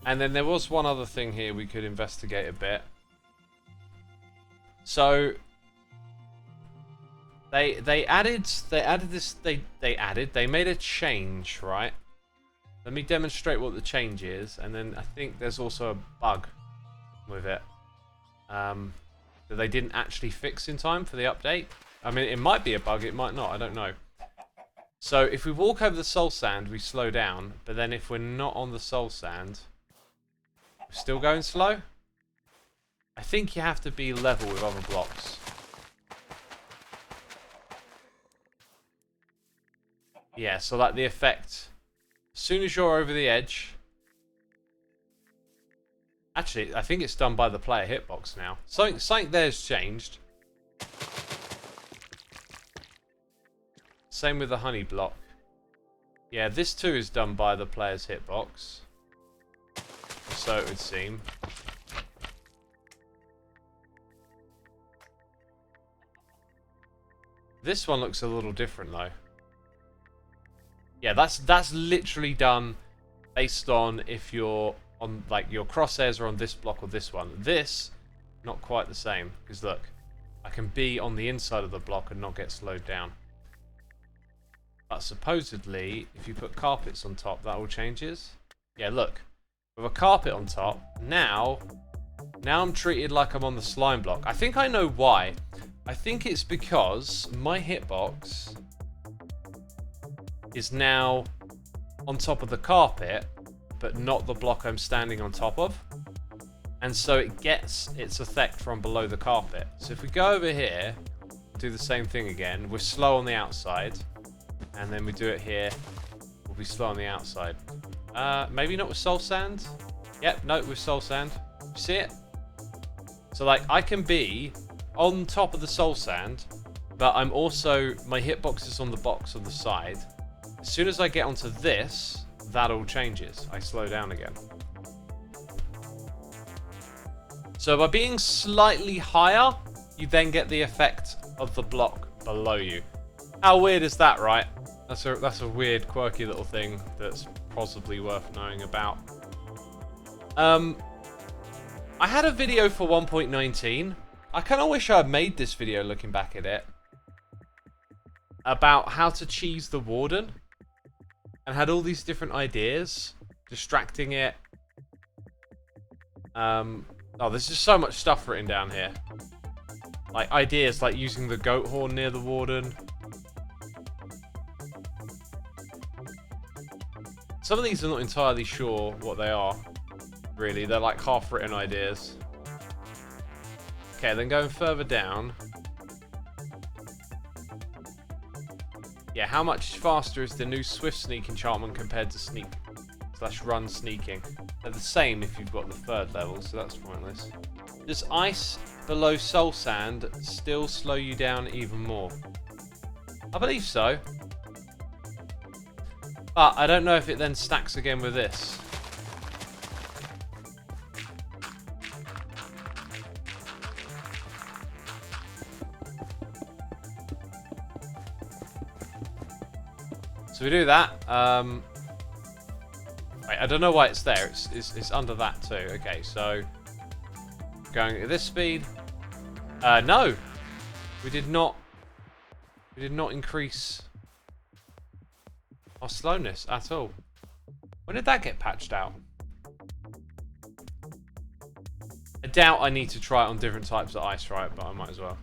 And then there was one other thing here we could investigate a bit. So they made a change, right? Let me demonstrate what the change is, and then I think there's also a bug with it that they didn't actually fix in time for the update. I mean, it might be a bug, it might not, I don't know. So if we walk over the soul sand, we slow down, but then if we're not on the soul sand, we're still going slow. I think you have to be level with other blocks. Yeah, so like the effect, as soon as you're over the edge... Actually, I think it's done by the player hitbox now. Something there's changed. Same with the honey block. Yeah, this too is done by the player's hitbox. So it would seem. This one looks a little different though. Yeah, that's literally done based on if you're on, like, your crosshairs are on this block or this one. This, not quite the same, because look, I can be on the inside of the block and not get slowed down. But supposedly, if you put carpets on top, that all changes. Yeah, look, with a carpet on top, now I'm treated like I'm on the slime block. I think I know why. I think it's because my hitbox is now on top of the carpet, but not the block I'm standing on top of. And so it gets its effect from below the carpet. So if we go over here, do the same thing again, we're slow on the outside, and then we do it here, we'll be slow on the outside. Maybe not with soul sand? Yep, no, with soul sand. You see it? So like, I can be on top of the soul sand, but I'm also, my hitbox is on the box on the side. As soon as I get onto this, that all changes. I slow down again. So by being slightly higher, you then get the effect of the block below you. How weird is that, right? That's a weird, quirky little thing that's possibly worth knowing about. I had a video for 1.19. I kind of wish I had made this video looking back at it. About how to cheese the warden. And had all these different ideas. Distracting it. Oh, there's just so much stuff written down here. Like, ideas like using the goat horn near the warden. Some of these are not entirely sure what they are. Really, they're like half-written ideas. Okay, then going further down. Yeah, how much faster is the new Swift Sneak enchantment compared to Sneak / Run Sneaking? They're the same if you've got the 3rd level, so that's pointless. Does ice below Soul Sand still slow you down even more? I believe so. But I don't know if it then stacks again with this. So we do that. Wait, I don't know why it's there. It's under that too. Okay, so going at this speed. No, we did not. We did not increase our slowness at all. When did that get patched out? I doubt I need to try it on different types of ice, right? But I might as well.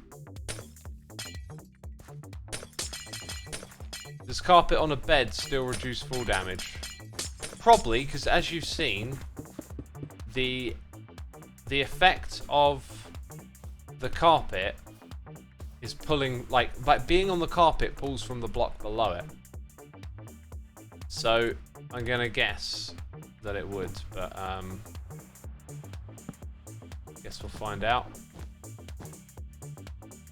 Does carpet on a bed still reduce fall damage? Probably, because as you've seen, the effect of the carpet is pulling, like being on the carpet pulls from the block below it. So I'm gonna guess that it would, but guess we'll find out.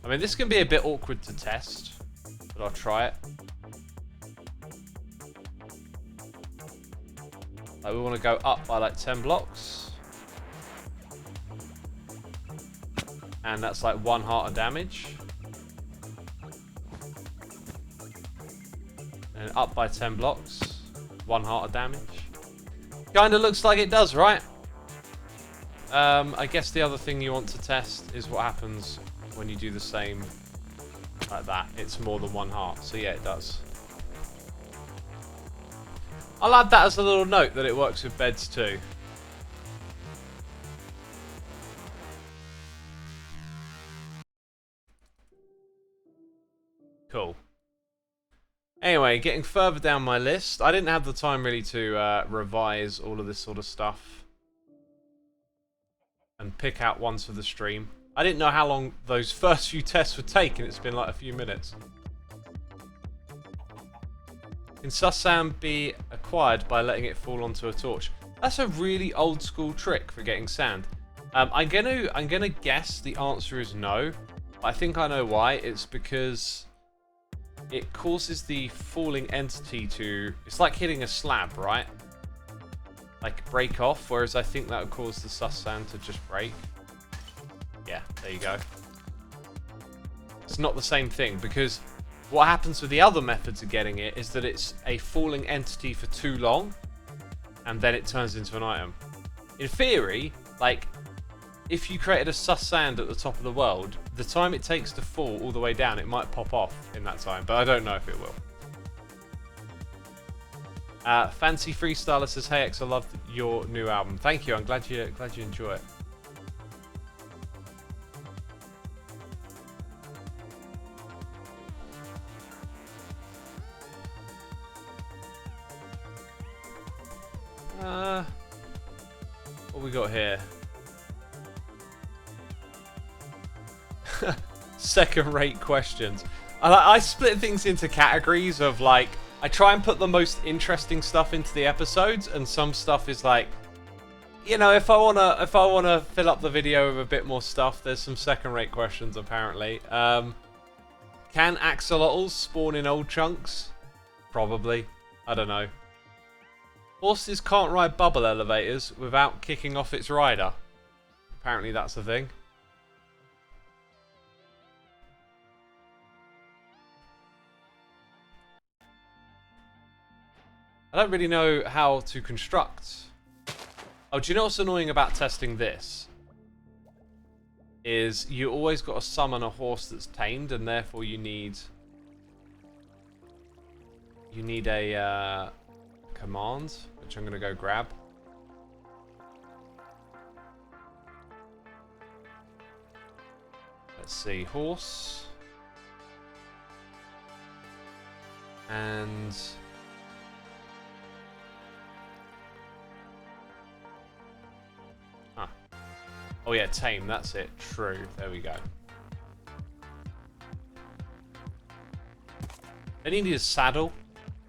I mean, this can be a bit awkward to test, but I'll try it. Like, we want to go up by like 10 blocks. And that's like 1 heart of damage. And up by 10 blocks. 1 heart of damage. Kinda looks like it does, right? I guess the other thing you want to test is what happens when you do the same like that. It's more than 1 heart. So yeah, it does. I'll add that as a little note that it works with beds too. Cool. Anyway, getting further down my list. I didn't have the time really to revise all of this sort of stuff. And pick out ones for the stream. I didn't know how long those first few tests would take, and it's been like a few minutes. Can sus sand be acquired by letting it fall onto a torch? That's a really old school trick for getting sand. I'm gonna guess the answer is no. I think I know why. It's because it causes the falling entity to... It's like hitting a slab, right? Like break off, whereas I think that would cause the sus sand to just break. Yeah, there you go. It's not the same thing, because what happens with the other methods of getting it is that it's a falling entity for too long, and then it turns into an item. In theory, like, if you created a sus sand at the top of the world, the time it takes to fall all the way down, it might pop off in that time, but I don't know if it will. Fancy Freestyler says, "Hey X, I loved your new album." Thank you. I'm glad you enjoy it. What we got here? Second-rate questions. I split things into categories of like, I try and put the most interesting stuff into the episodes, and some stuff is like, you know, if I wanna fill up the video with a bit more stuff, there's some second-rate questions apparently. Can axolotls spawn in old chunks? Probably. I don't know. Horses can't ride bubble elevators without kicking off its rider. Apparently that's a thing. I don't really know how to construct. Oh, do you know what's annoying about testing this? Is you always got to summon a horse that's tamed, and therefore you need a command, which I'm going to go grab. Let's see, horse. And oh yeah, tame, that's it. True. There we go. Then you need a saddle,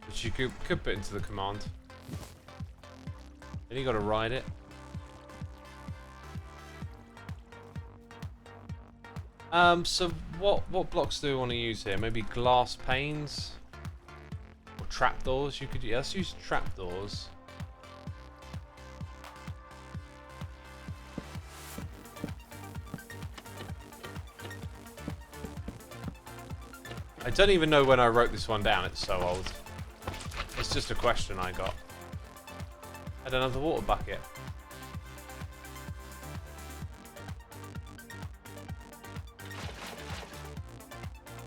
which you could put into the command. Then you got to ride it. So what blocks do we want to use here? Maybe glass panes or trapdoors. You could let's use trapdoors. I don't even know when I wrote this one down, it's so old. It's just a question I got. Had another water bucket.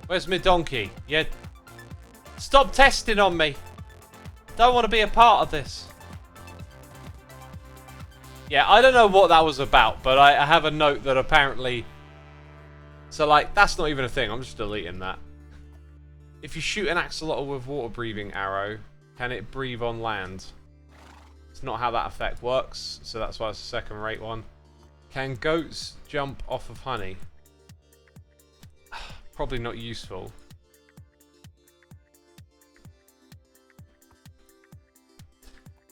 Where's my donkey? Yeah. Stop testing on me! Don't want to be a part of this. Yeah, I don't know what that was about, but I have a note that apparently... So, like, that's not even a thing. I'm just deleting that. If you shoot an axolotl with water-breathing arrow, can it breathe on land? It's not how that effect works, so that's why it's a second-rate one. Can goats jump off of honey? Probably not useful.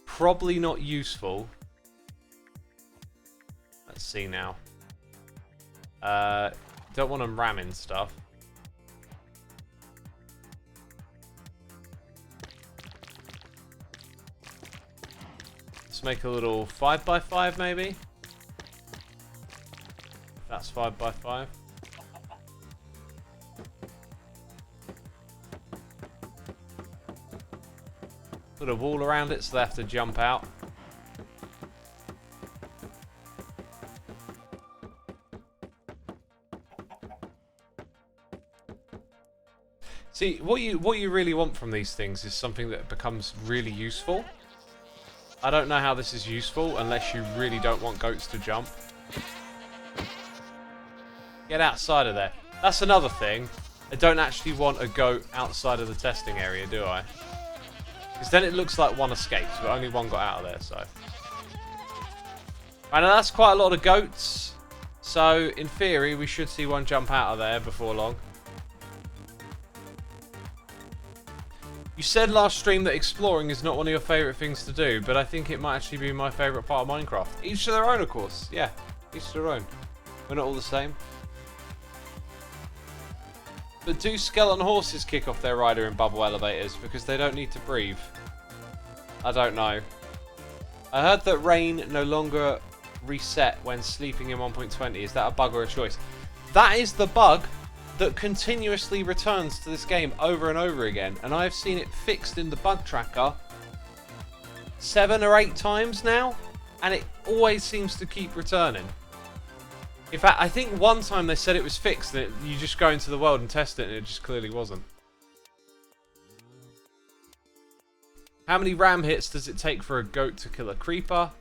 Probably not useful. Let's see now. Don't want them ramming stuff. Let's make a little 5x5 maybe. That's 5x5. Put a wall around it so they have to jump out. See, what you really want from these things is something that becomes really useful. I don't know how this is useful unless you really don't want goats to jump. Get outside of there. That's another thing. I don't actually want a goat outside of the testing area, do I? Because then it looks like one escaped, but only one got out of there, so. I know that's quite a lot of goats. So, in theory, we should see one jump out of there before long. You said last stream that exploring is not one of your favourite things to do, but I think it might actually be my favourite part of Minecraft. Each to their own, of course. Yeah, each to their own. We're not all the same. But do skeleton horses kick off their rider in bubble elevators because they don't need to breathe? I don't know. I heard that rain no longer reset when sleeping in 1.20. Is that a bug or a choice? That is the bug that continuously returns to this game over and over again, and I've seen it fixed in the bug tracker 7 or 8 times now, and it always seems to keep returning. In fact, I think one time they said it was fixed, that you just go into the world and test it, and it just clearly wasn't. How many ram hits does it take for a goat to kill a creeper?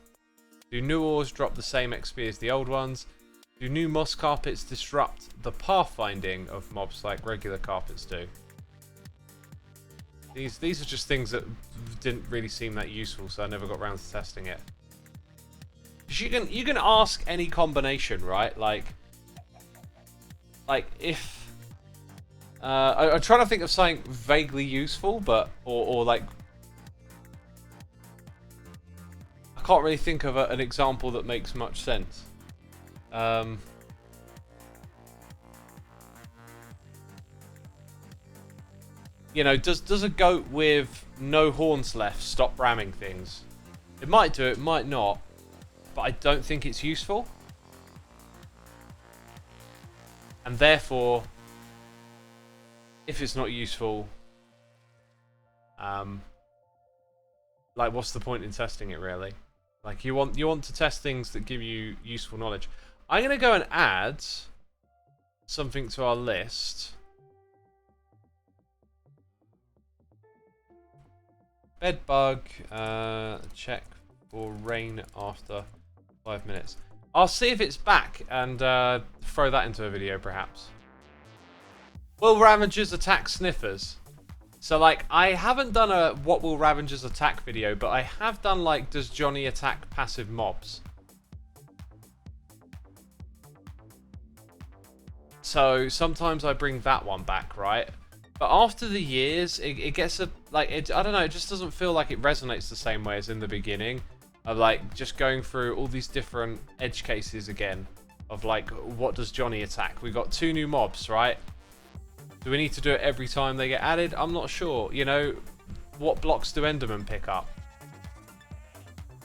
Do new ores drop the same XP as the old ones? Do new moss carpets disrupt the pathfinding of mobs like regular carpets do? These are just things that didn't really seem that useful, so I never got around to testing it. You can ask any combination, right? Like if I'm trying to think of something vaguely useful, but or like I can't really think of an example that makes much sense. You know, does a goat with no horns left stop ramming things? It might do, it might not, but I don't think it's useful. And therefore, if it's not useful, like, what's the point in testing it, really? Like, you want to test things that give you useful knowledge. I'm going to go and add something to our list. Bed bug, check for rain after 5 minutes. I'll see if it's back and throw that into a video, perhaps. Will Ravagers attack sniffers? So, like, I haven't done a what will Ravagers attack video, but I have done, like, does Johnny attack passive mobs? So, sometimes I bring that one back, right? But after the years, it gets a, like, I don't know, it just doesn't feel like it resonates the same way as in the beginning. Of, like, just going through all these different edge cases again. Of, like, what does Johnny attack? We got 2 new mobs, right? Do we need to do it every time they get added? I'm not sure. You know, what blocks do Endermen pick up?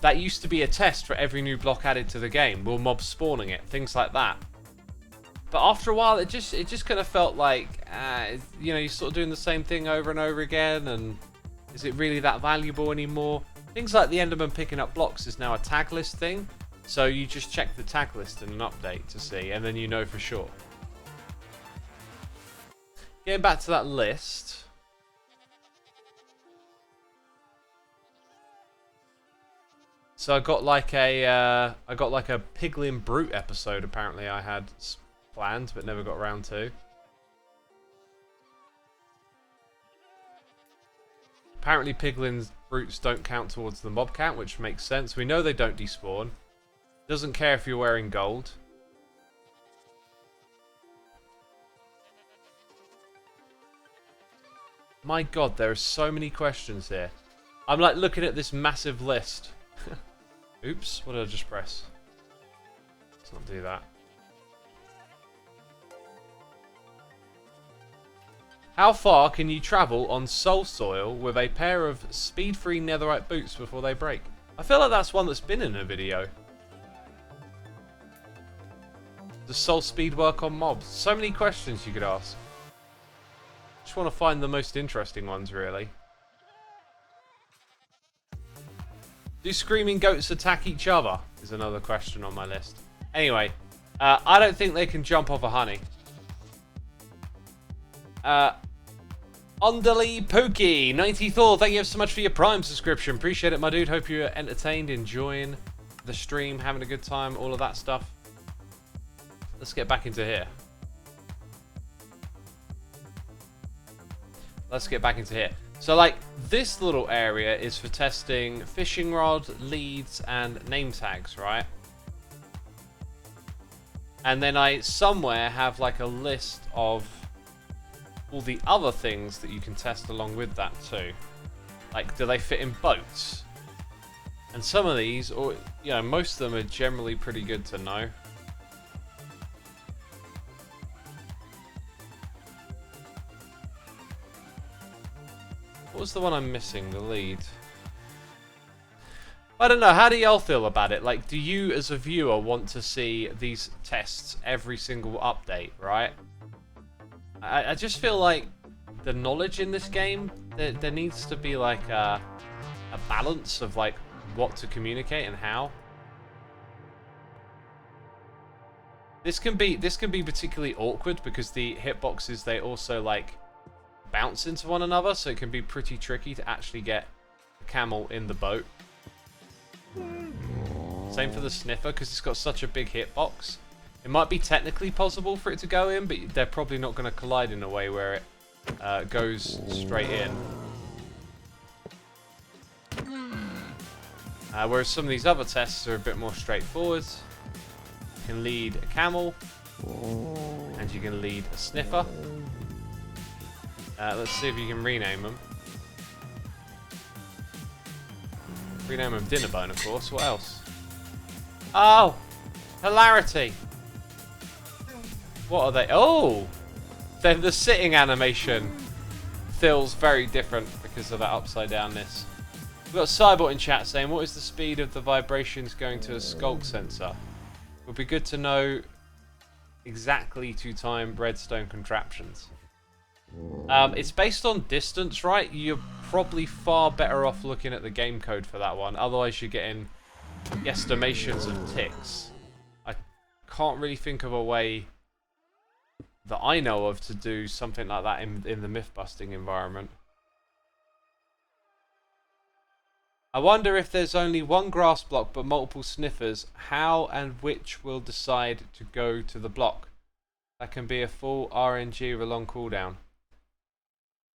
That used to be a test for every new block added to the game. Will mobs spawning it? Things like that. But after a while, it just kind of felt like, you know, you're sort of doing the same thing over and over again, and is it really that valuable anymore? Things like the Enderman picking up blocks is now a tag list thing, so you just check the tag list in an update to see, and then you know for sure. Getting back to that list. So I got like a Piglin Brute episode. Apparently, I had planned but never got around to. Apparently, Piglin's brutes don't count towards the mob count, which makes sense. We know they don't despawn. Doesn't care if you're wearing gold. My god, there are so many questions here. I'm like looking at this massive list. Oops, what did I just press? Let's not do that. How far can you travel on soul soil with a pair of speed-free netherite boots before they break? I feel like that's one that's been in a video. Does soul speed work on mobs? So many questions you could ask. Just want to find the most interesting ones, really. Do screaming goats attack each other? Is another question on my list. Anyway, I don't think they can jump off a honey. Underly Pokey 94, thank you so much for your Prime subscription. Appreciate it, my dude. Hope you're entertained, enjoying the stream, having a good time, all of that stuff. Let's get back into here. Let's get back into here. So, like, this little area is for testing fishing rod, leads, and name tags, right? And then I somewhere have, like, a list of all the other things that you can test along with that too. Like, do they fit in boats? And some of these, or, you know, most of them are generally pretty good to know. What was the one I'm missing? The lead. I don't know. How do y'all feel about it? Like, do you as a viewer want to see these tests every single update, right? I just feel like the knowledge in this game, there needs to be like a balance of like what to communicate and how. This can be particularly awkward because the hitboxes, they also like bounce into one another, so it can be pretty tricky to actually get the camel in the boat. Same for the sniffer, because it's got such a big hitbox. It might be technically possible for it to go in, but they're probably not going to collide in a way where it goes straight in. Whereas some of these other tests are a bit more straightforward. You can lead a camel, and you can lead a sniffer. Let's see if you can rename them. Rename them Dinnerbone, of course. What else? Oh! Hilarity! What are they? Oh! Then the sitting animation feels very different because of that upside downness. We've got Cybot in chat saying, what is the speed of the vibrations going to a skulk sensor? It would be good to know exactly to time redstone contraptions. It's based on distance, right? You're probably far better off looking at the game code for that one. Otherwise, you're getting estimations of ticks. I can't really think of a way that I know of to do something like that in the myth-busting environment. I wonder if there's only one grass block but multiple sniffers, how and which will decide to go to the block? That can be a full RNG with a long cooldown.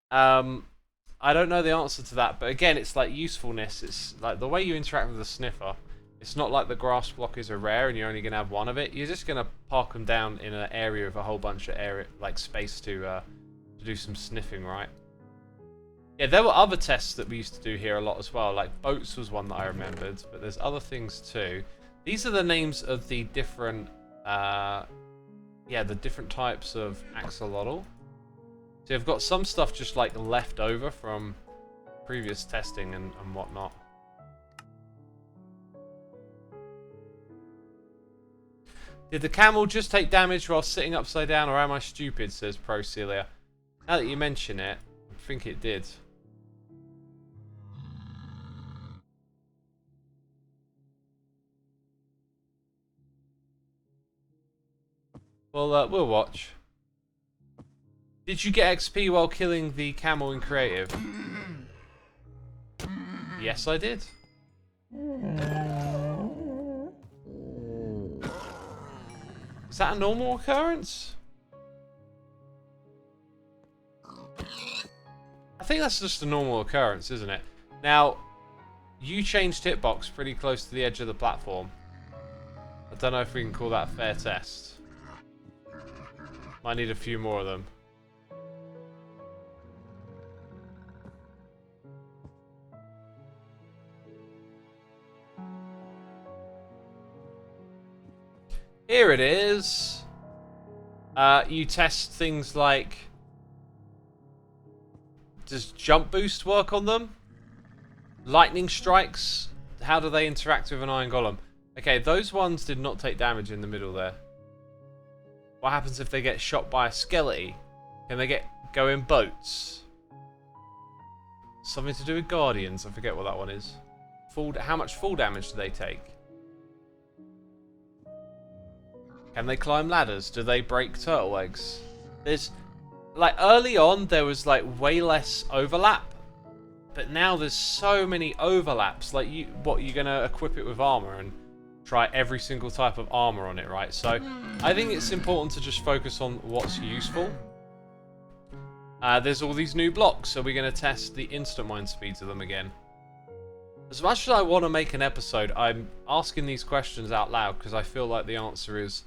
I don't know the answer to that, but again, it's like usefulness. It's like the way you interact with the sniffer. It's not like the grass block is a rare and you're only going to have one of it. You're just going to park them down in an area with a whole bunch of area, like space to do some sniffing, right? Yeah, there were other tests that we used to do here a lot as well. Like boats was one that I remembered, but there's other things too. These are the names of the different, the different types of axolotl. So you've got some stuff just like left over from previous testing and whatnot. Did the camel just take damage while sitting upside down, or am I stupid, says Procelia. Now that you mention it, I think it did. Well, we'll watch. Did you get XP while killing the camel in creative? Yes, I did. Is that a normal occurrence? I think that's just a normal occurrence, isn't it? Now, you changed hitbox pretty close to the edge of the platform. I don't know if we can call that a fair test. Might need a few more of them. Here it is. You test things like, does jump boost work on them? Lightning strikes, how do they interact with an iron golem? Okay, those ones did not take damage in the middle there. What happens if they get shot by a skeleton? Can they go in boats? Something to do with guardians, I forget what that one is. How much full damage do they take? Can they climb ladders? Do they break turtle eggs? There's, like, early on there was like way less overlap, but now there's so many overlaps. Like, you're gonna equip it with armor and try every single type of armor on it, right? So I think it's important to just focus on what's useful. There's all these new blocks, so we're gonna test the instant mine speeds of them again. As much as I want to make an episode, I'm asking these questions out loud because I feel like the answer is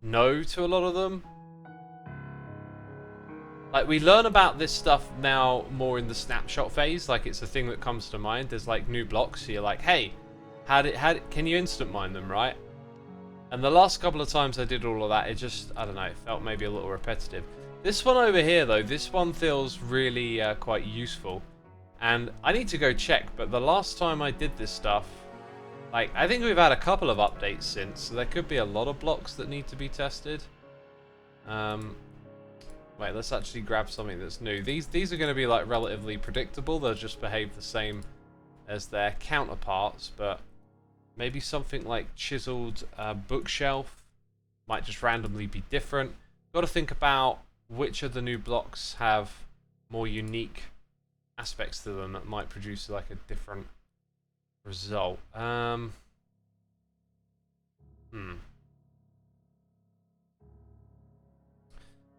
no to a lot of them. Like, we learn about this stuff now more in the snapshot phase. Like, it's a thing that comes to mind. There's like new blocks, so you're like, hey, can you instant mine them, right? And the last couple of times I did all of that, it just, I don't know, it felt maybe a little repetitive. This one over here though, this one feels really quite useful. And I need to go check, but the last time I did this stuff, like, I think we've had a couple of updates since, so there could be a lot of blocks that need to be tested. Wait, let's actually grab something that's new. These are going to be like relatively predictable. They'll just behave the same as their counterparts, but maybe something like chiseled bookshelf might just randomly be different. Got to think about which of the new blocks have more unique aspects to them that might produce like a different result. Trying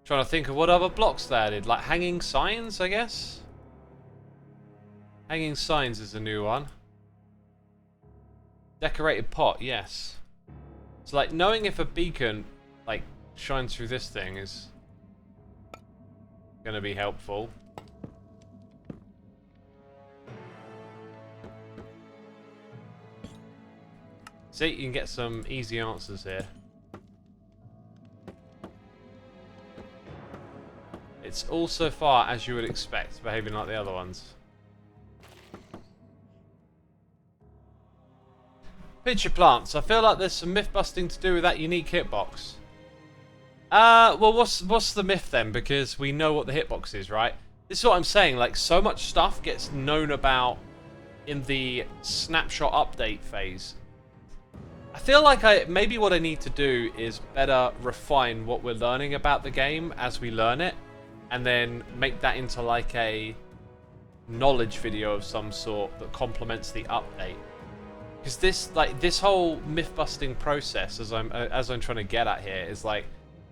to think of what other blocks they added. Like hanging signs, I guess? Hanging signs is a new one. Decorated pot, yes. So like knowing if a beacon like shines through this thing is gonna be helpful. See, you can get some easy answers here. It's all so far as you would expect, behaving like the other ones. Picture plants. I feel like there's some myth busting to do with that unique hitbox. Well, what's the myth then? Because we know what the hitbox is, right? This is what I'm saying. Like, so much stuff gets known about in the snapshot update phase. I feel like maybe what I need to do is better refine what we're learning about the game as we learn it, and then make that into like a knowledge video of some sort that complements the update. Because this whole myth busting process, as I'm trying to get at here, is like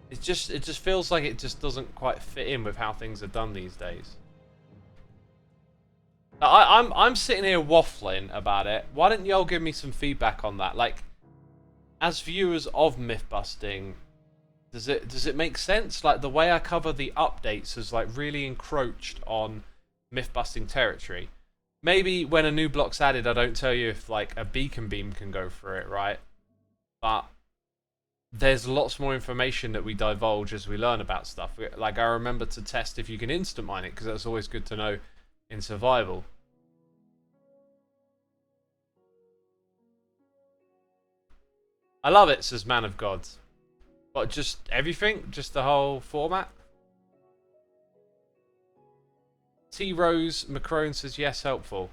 it just feels like it just doesn't quite fit in with how things are done these days. Now, I'm sitting here waffling about it. Why don't y'all give me some feedback on that? Like, as viewers of myth busting, does it make sense? Like, the way I cover the updates has like really encroached on myth busting territory. Maybe when a new block's added, I don't tell you if like a beacon beam can go through it, right? But there's lots more information that we divulge as we learn about stuff. Like, I remember to test if you can instant mine it, because that's always good to know in survival. I love it, says Man of God. But just everything? Just the whole format? T-Rose Macron says yes, helpful.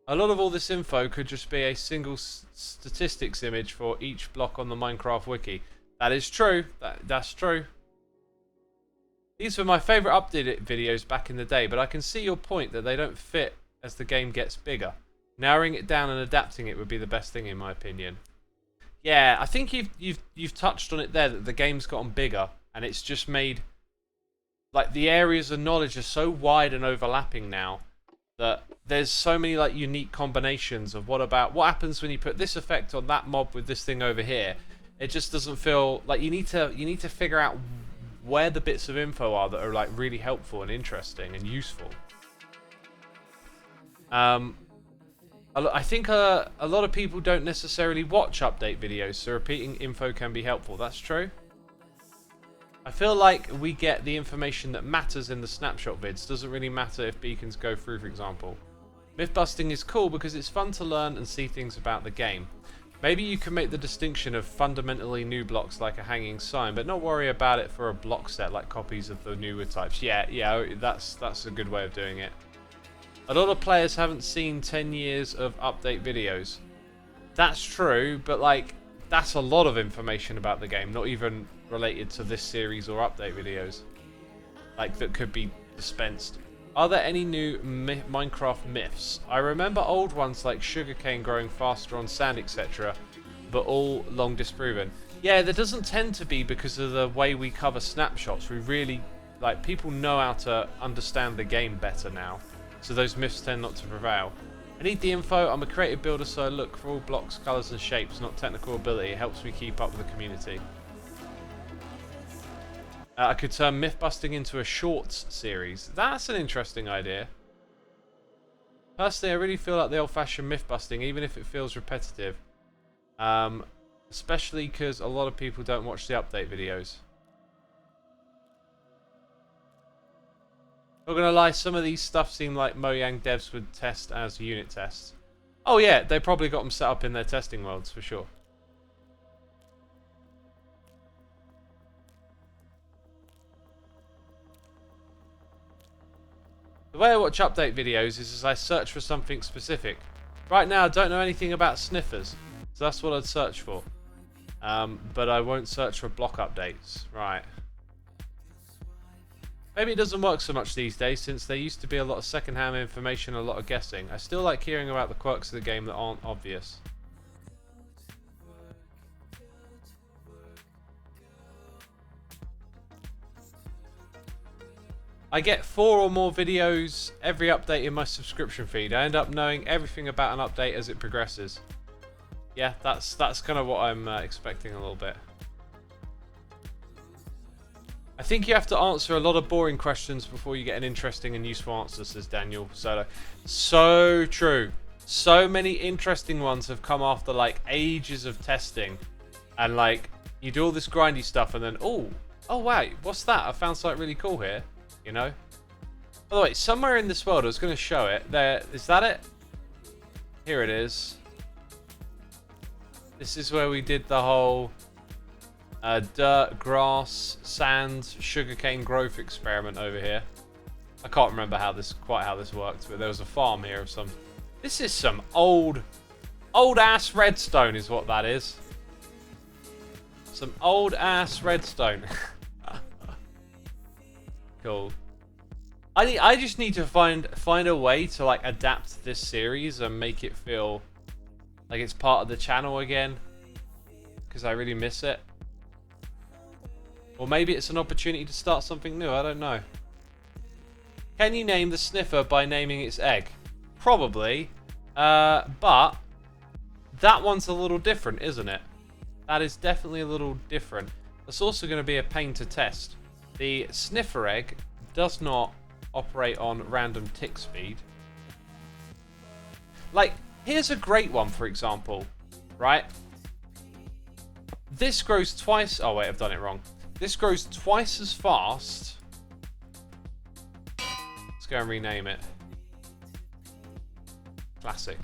A lot of all this info could just be a single statistics image for each block on the Minecraft wiki. That is true. That's true. These were my favourite updated videos back in the day, but I can see your point that they don't fit as the game gets bigger. Narrowing it down and adapting it would be the best thing in my opinion. Yeah, I think you've touched on it there, that the game's gotten bigger and it's just made like the areas of knowledge are so wide and overlapping now that there's so many like unique combinations of what happens when you put this effect on that mob with this thing over here. It just doesn't feel like you need to figure out where the bits of info are that are like really helpful and interesting and useful. I think a lot of people don't necessarily watch update videos, so repeating info can be helpful. That's true. I feel like we get the information that matters in the snapshot vids. Doesn't really matter if beacons go through, for example. Myth busting is cool because it's fun to learn and see things about the game. Maybe you can make the distinction of fundamentally new blocks like a hanging sign, but not worry about it for a block set like copies of the newer types. Yeah, that's a good way of doing it. A lot of players haven't seen 10 years of update videos. That's true, but like, that's a lot of information about the game, not even related to this series or update videos. Like, that could be dispensed. Are there any new Minecraft myths? I remember old ones like sugarcane growing faster on sand, etc., but all long disproven. Yeah, there doesn't tend to be because of the way we cover snapshots. We really, like, people know how to understand the game better now. So those myths tend not to prevail. I need the info. I'm a creative builder, so I look for all blocks, colours and shapes, not technical ability. It helps me keep up with the community. I could turn myth busting into a shorts series. That's an interesting idea. Personally, I really feel like the old-fashioned myth busting, even if it feels repetitive. Especially because a lot of people don't watch the update videos. Not gonna lie, some of these stuff seem like Mojang devs would test as unit tests. Oh yeah, they probably got them set up in their testing worlds for sure. The way I watch update videos is as I search for something specific. Right now I don't know anything about sniffers, so that's what I'd search for. But I won't search for block updates. Right. Maybe it doesn't work so much these days, since there used to be a lot of second-hand information and a lot of guessing. I still like hearing about the quirks of the game that aren't obvious. I get 4 or more videos every update in my subscription feed. I end up knowing everything about an update as it progresses. Yeah, that's kind of what I'm expecting a little bit. I think you have to answer a lot of boring questions before you get an interesting and useful answer, says Daniel Solo. So true. So many interesting ones have come after like ages of testing. And like, you do all this grindy stuff and then, oh wow, what's that? I found something really cool here, you know? By the way, somewhere in this world, I was going to show it. There, is that it? Here it is. This is where we did the whole dirt, grass, sand, sugarcane growth experiment over here. I can't remember quite how this worked, but there was a farm here of some. This is some old ass redstone, is what that is. Some old ass redstone. Cool. I just need to find a way to like adapt this series and make it feel like it's part of the channel again, because I really miss it. Or maybe it's an opportunity to start something new. I don't know. Can you name the sniffer by naming its egg? Probably, but that one's a little different, isn't it? That is definitely a little different. That's also going to be a pain to test. The sniffer egg does not operate on random tick speed. Like, here's a great one, for example, right? This grows twice. Oh, wait, I've done it wrong. This grows twice as fast. Let's go and rename it. Classic.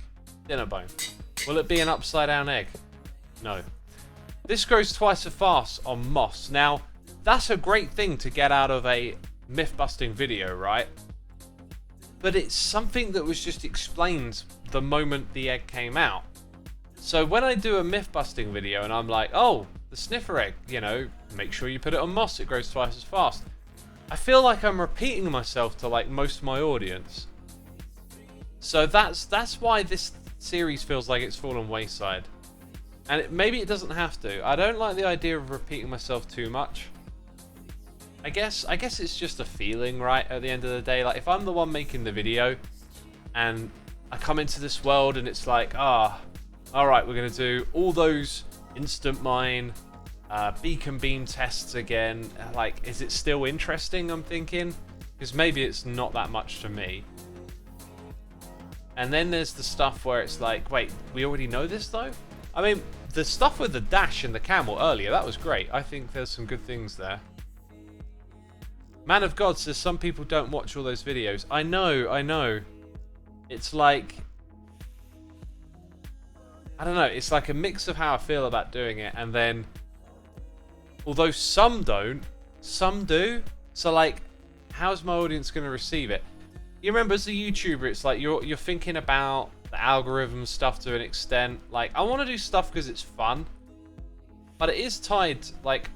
Dinner bone. Will it be an upside down egg? No. This grows twice as fast on moss. Now, that's a great thing to get out of a myth busting video, right? But it's something that was just explained the moment the egg came out. So when I do a myth busting video and I'm like, oh, the sniffer egg, you know, make sure you put it on moss, it grows twice as fast. I feel like I'm repeating myself to like most of my audience. So that's why this series feels like it's fallen wayside. And maybe it doesn't have to. I don't like the idea of repeating myself too much. I guess it's just a feeling, right? At the end of the day, like if I'm the one making the video and I come into this world and it's like, all right, we're gonna do all those instant mine, beacon beam tests again. Like, is it still interesting? I'm thinking, because maybe it's not that much to me. And then there's the stuff where it's like, wait, we already know this though? I mean, the stuff with the dash and the camel earlier, that was great. I think there's some good things there. Man of God says some people don't watch all those videos. I know. It's like, I don't know, it's like a mix of how I feel about doing it, and then, although some don't, some do. So like, how's my audience going to receive it? You remember as a YouTuber, it's like you're thinking about the algorithm stuff to an extent. Like, I want to do stuff because it's fun, but it is tied, like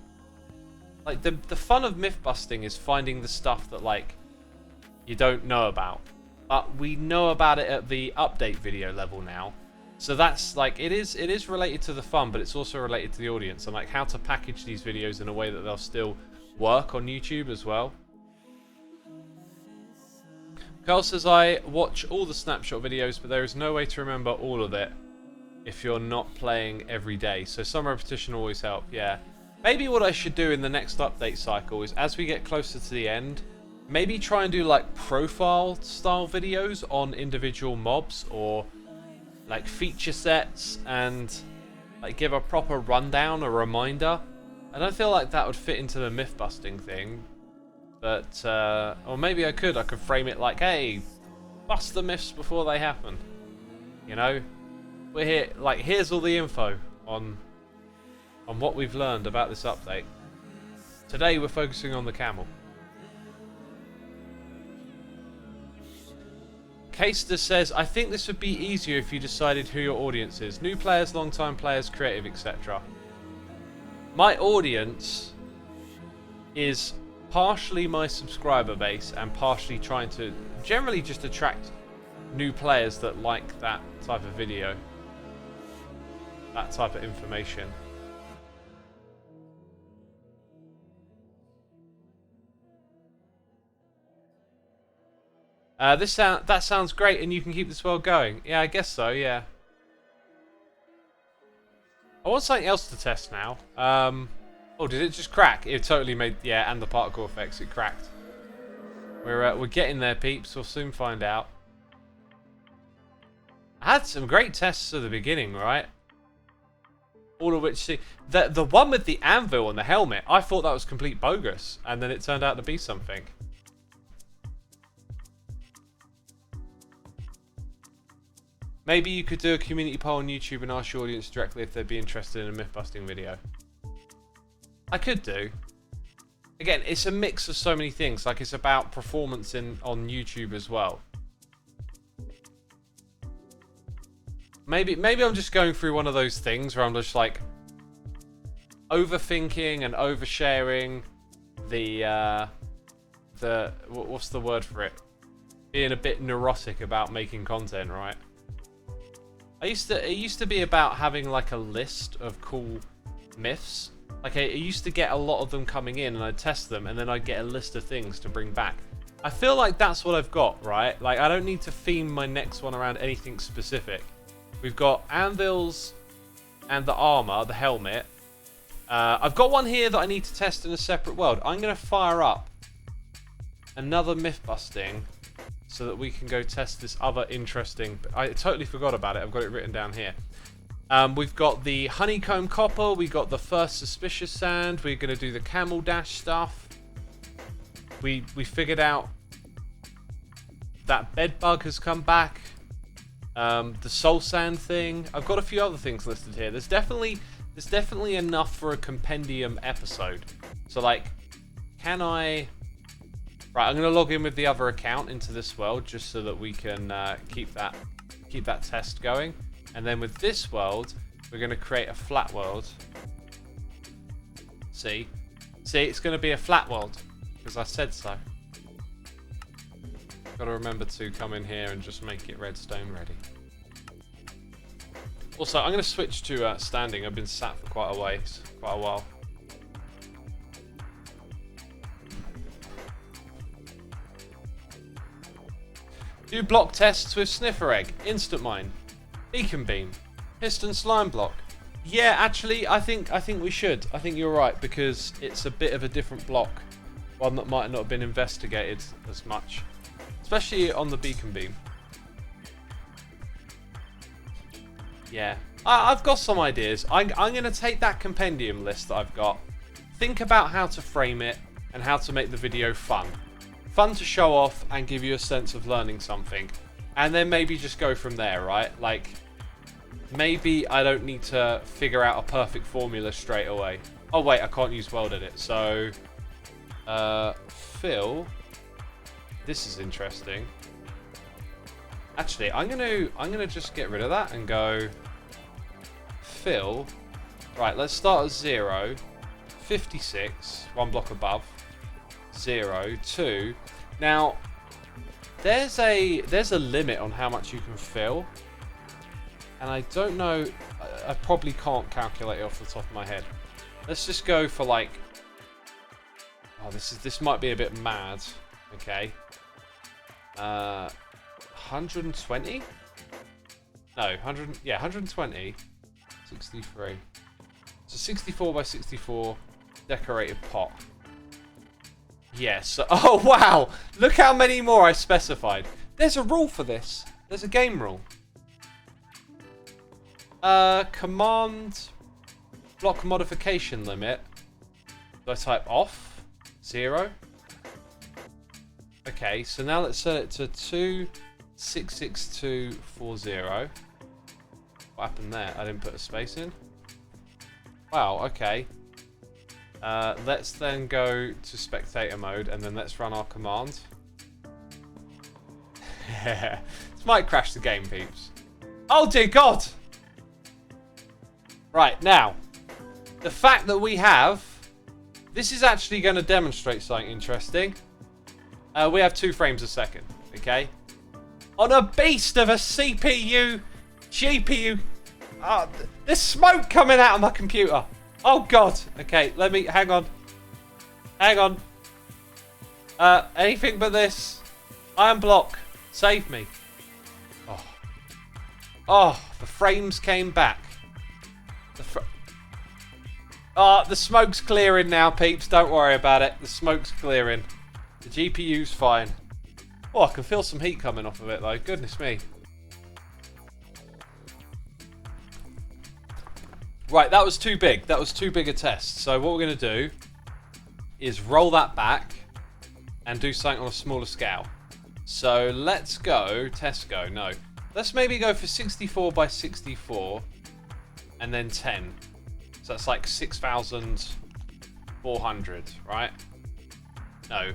the fun of myth busting is finding the stuff that like you don't know about, but we know about it at the update video level now. So that's like, it is related to the fun, but it's also related to the audience and like how to package these videos in a way that they'll still work on YouTube as well. Carl says, I watch all the snapshot videos, but there is no way to remember all of it if you're not playing every day. So some repetition always help, yeah. Maybe what I should do in the next update cycle is, as we get closer to the end, maybe try and do like profile style videos on individual mobs, or like feature sets, and like give a proper rundown, a reminder. I don't feel like that would fit into the myth busting thing, but or maybe I could frame it like, hey, bust the myths before they happen, you know. We're here, like, here's all the info on what we've learned about this update. Today we're focusing on the camel. Caster says, I think this would be easier if you decided who your audience is. New players, long-time players, creative, etc. My audience is partially my subscriber base and partially trying to generally just attract new players that like that type of video, that type of information. That sounds great, and you can keep this world going. Yeah, I guess so. Yeah. I want something else to test now. Oh, did it just crack? It totally made, yeah, and the particle effects, it cracked. We're getting there, peeps. We'll soon find out. I had some great tests at the beginning, right? All of which, see, the one with the anvil and the helmet, I thought that was complete bogus, and then it turned out to be something. Maybe you could do a community poll on YouTube and ask your audience directly if they'd be interested in a myth busting video. I could do. Again, it's a mix of so many things. Like, it's about performance on YouTube as well. Maybe I'm just going through one of those things where I'm just like overthinking and oversharing the what's the word for it? Being a bit neurotic about making content, right? It used to be about having like a list of cool myths. Like, I used to get a lot of them coming in and I'd test them and then I'd get a list of things to bring back. I feel like that's what I've got, right? Like, I don't need to theme my next one around anything specific. We've got anvils and the armor, the helmet. I've got one here that I need to test in a separate world. I'm going to fire up another myth busting so that we can go test this other interesting... I totally forgot about it. I've got it written down here. We've got the honeycomb copper. We got the first suspicious sand. We're going to do the camel dash stuff. We figured out that bed bug has come back. The soul sand thing. I've got a few other things listed here. There's definitely enough for a compendium episode. So, like, can I... Right, I'm going to log in with the other account into this world just so that we can keep that test going. And then with this world, we're going to create a flat world. See, it's going to be a flat world because I said so. Got to remember to come in here and just make it redstone ready. Also, I'm going to switch to standing. I've been sat for quite a while. Do block tests with sniffer egg, instant mine, beacon beam, piston slime block. Yeah, actually, I think we should. I think you're right because it's a bit of a different block, one that might not have been investigated as much, especially on the beacon beam. Yeah, I've got some ideas. I'm going to take that compendium list that I've got, think about how to frame it and how to make the video fun. Fun to show off and give you a sense of learning something. And then maybe just go from there, right? Like, maybe I don't need to figure out a perfect formula straight away. Oh wait, I can't use world edit. So, fill. This is interesting. Actually, I'm gonna just get rid of that and go fill. Right, let's start at 0, 56, one block above. 0, 2. Now, there's a limit on how much you can fill, and I don't know. I probably can't calculate it off the top of my head. Let's just go for like. Oh, this might be a bit mad. Okay. 120. No, 100. Yeah, 120. 63. So 64 by 64 decorated pot. Yes. Oh, wow. Look how many more I specified. There's a rule for this. There's a game rule. Command block modification limit. Do I type off? 0. Okay, so now let's set it to 266240. What happened there? I didn't put a space in. Wow, okay. Let's then go to spectator mode and then let's run our command. This might crash the game, peeps. Oh dear God! Right, now, the fact that we have... This is actually going to demonstrate something interesting. We have 2 frames a second, okay? On a beast of a CPU, GPU... Oh, there's smoke coming out of my computer. Oh God. Okay, let me... Hang on. Hang on. Anything but this. Iron block. Save me. Oh. Oh, the frames came back. Oh, the smoke's clearing now, peeps. Don't worry about it. The smoke's clearing. The GPU's fine. Oh, I can feel some heat coming off of it, though. Goodness me. Right, that was too big. That was too big a test. So what we're going to do is roll that back and do something on a smaller scale. So let's go, test go, no. Let's maybe go for 64 by 64 and then 10. So that's like 6,400, right? No.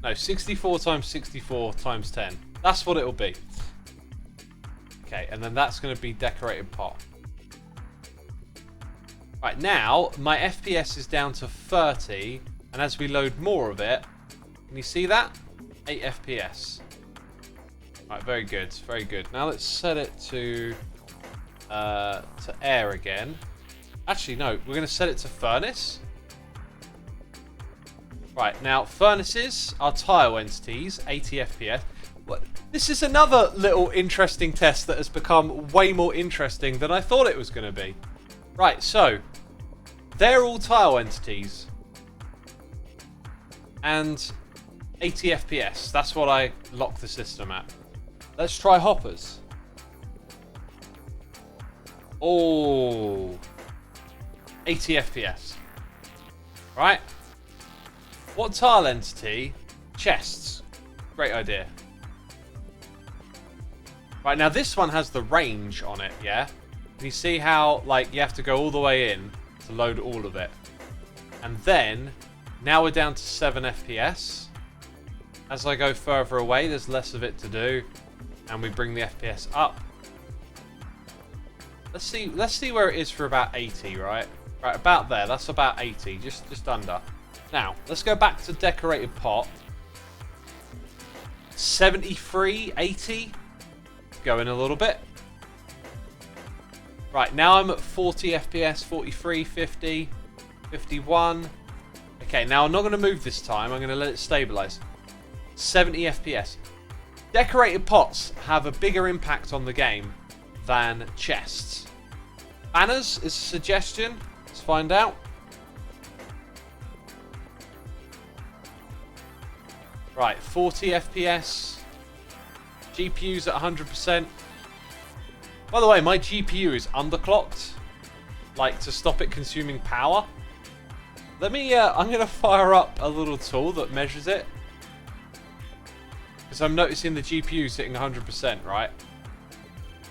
No, 64 times 64 times 10. That's what it'll be. Okay, and then that's going to be decorated pot. Right, now my FPS is down to 30, and as we load more of it, can you see that? 8 FPS. Right, very good, very good. Now let's set it to air again. Actually, no, we're going to set it to furnace. Right, now furnaces are tile entities, 80 FPS. This is another little interesting test that has become way more interesting than I thought it was going to be. Right, so they're all tile entities. And 80 FPS, that's what I locked the system at. Let's try hoppers. Oh, 80 FPS. Right. What tile entity? Chests. Great idea. Right, now this one has the range on it, yeah? Can you see how, like, you have to go all the way in to load all of it? And then, now we're down to 7 FPS. As I go further away, there's less of it to do. And we bring the FPS up. Let's see where it is for about 80, right? Right, about there. That's about 80, just under. Now, let's go back to decorated pot. 73, 80. Going a little bit. Right, now I'm at 40 FPS, 43, 50, 51. Okay, now I'm not going to move this time. I'm going to let it stabilize. 70 FPS. Decorated pots have a bigger impact on the game than chests. Banners is a suggestion. Let's find out. Right, 40 FPS. GPU's at 100%. By the way, my GPU is underclocked. Like, to stop it consuming power. Let me, I'm going to fire up a little tool that measures it. Because I'm noticing the GPU's hitting 100%, right?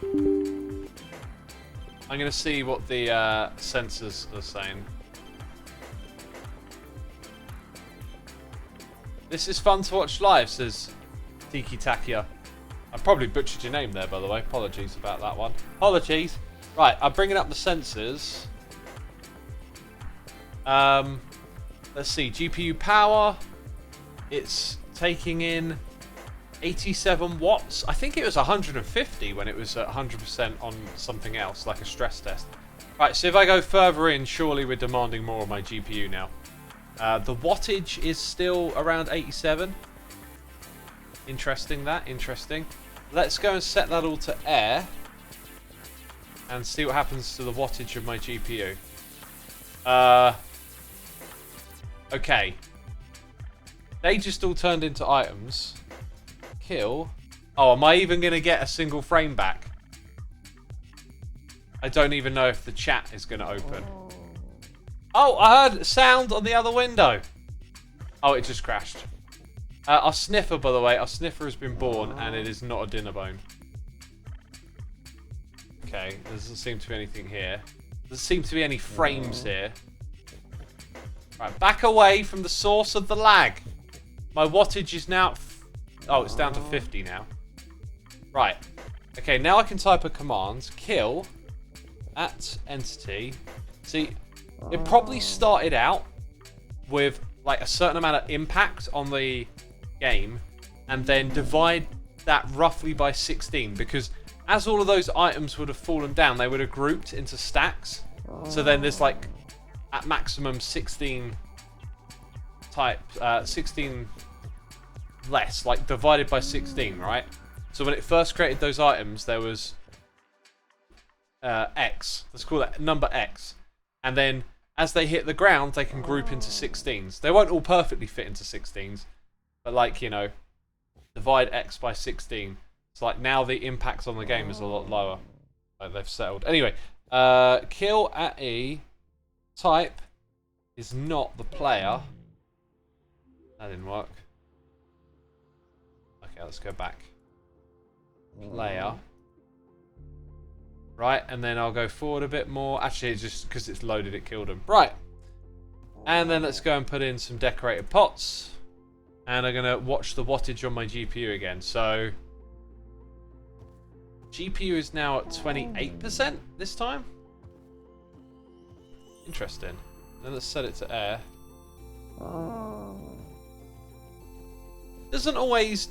I'm going to see what the sensors are saying. This is fun to watch live, says Tiki Takia. I probably butchered your name there, by the way. Apologies about that one. Apologies. Right, I'm bringing up the sensors. Let's see. GPU power. It's taking in 87 watts. I think it was 150 when it was at 100% on something else, like a stress test. Right, so if I go further in, surely we're demanding more of my GPU now. The wattage is still around 87. Interesting, that. Interesting. Let's go and set that all to air. And see what happens to the wattage of my GPU. Okay. They just all turned into items. Kill. Oh, am I even going to get a single frame back? I don't even know if the chat is going to open. Oh, I heard sound on the other window. Oh, it just crashed. Our sniffer, by the way, our sniffer has been born and it is not a dinner bone. Okay, there doesn't seem to be anything here. There doesn't seem to be any frames here. Right, back away from the source of the lag. My wattage is now... Oh, it's down to 50 now. Right. Okay, now I can type a command. Kill at entity. See, it probably started out with like a certain amount of impact on the game and then divide that roughly by 16 because as all of those items would have fallen down, they would have grouped into stacks. So then there's like at maximum 16 type, 16 less, like divided by 16, right? So when it first created those items, there was X. Let's call that number X. And then as they hit the ground, they can group into 16s. They won't all perfectly fit into 16s, but like, you know, divide X by 16. It's like now the impact on the game is a lot lower. Like they've settled. Anyway, kill at E. Type is not the player. That didn't work. Okay, let's go back. player. Right, and then I'll go forward a bit more. Actually, it's just because it's loaded, it killed him. Right. And then let's go and put in some decorated pots. And I'm going to watch the wattage on my GPU again. So, GPU is now at 28% this time. Interesting. Then let's set it to air. Doesn't always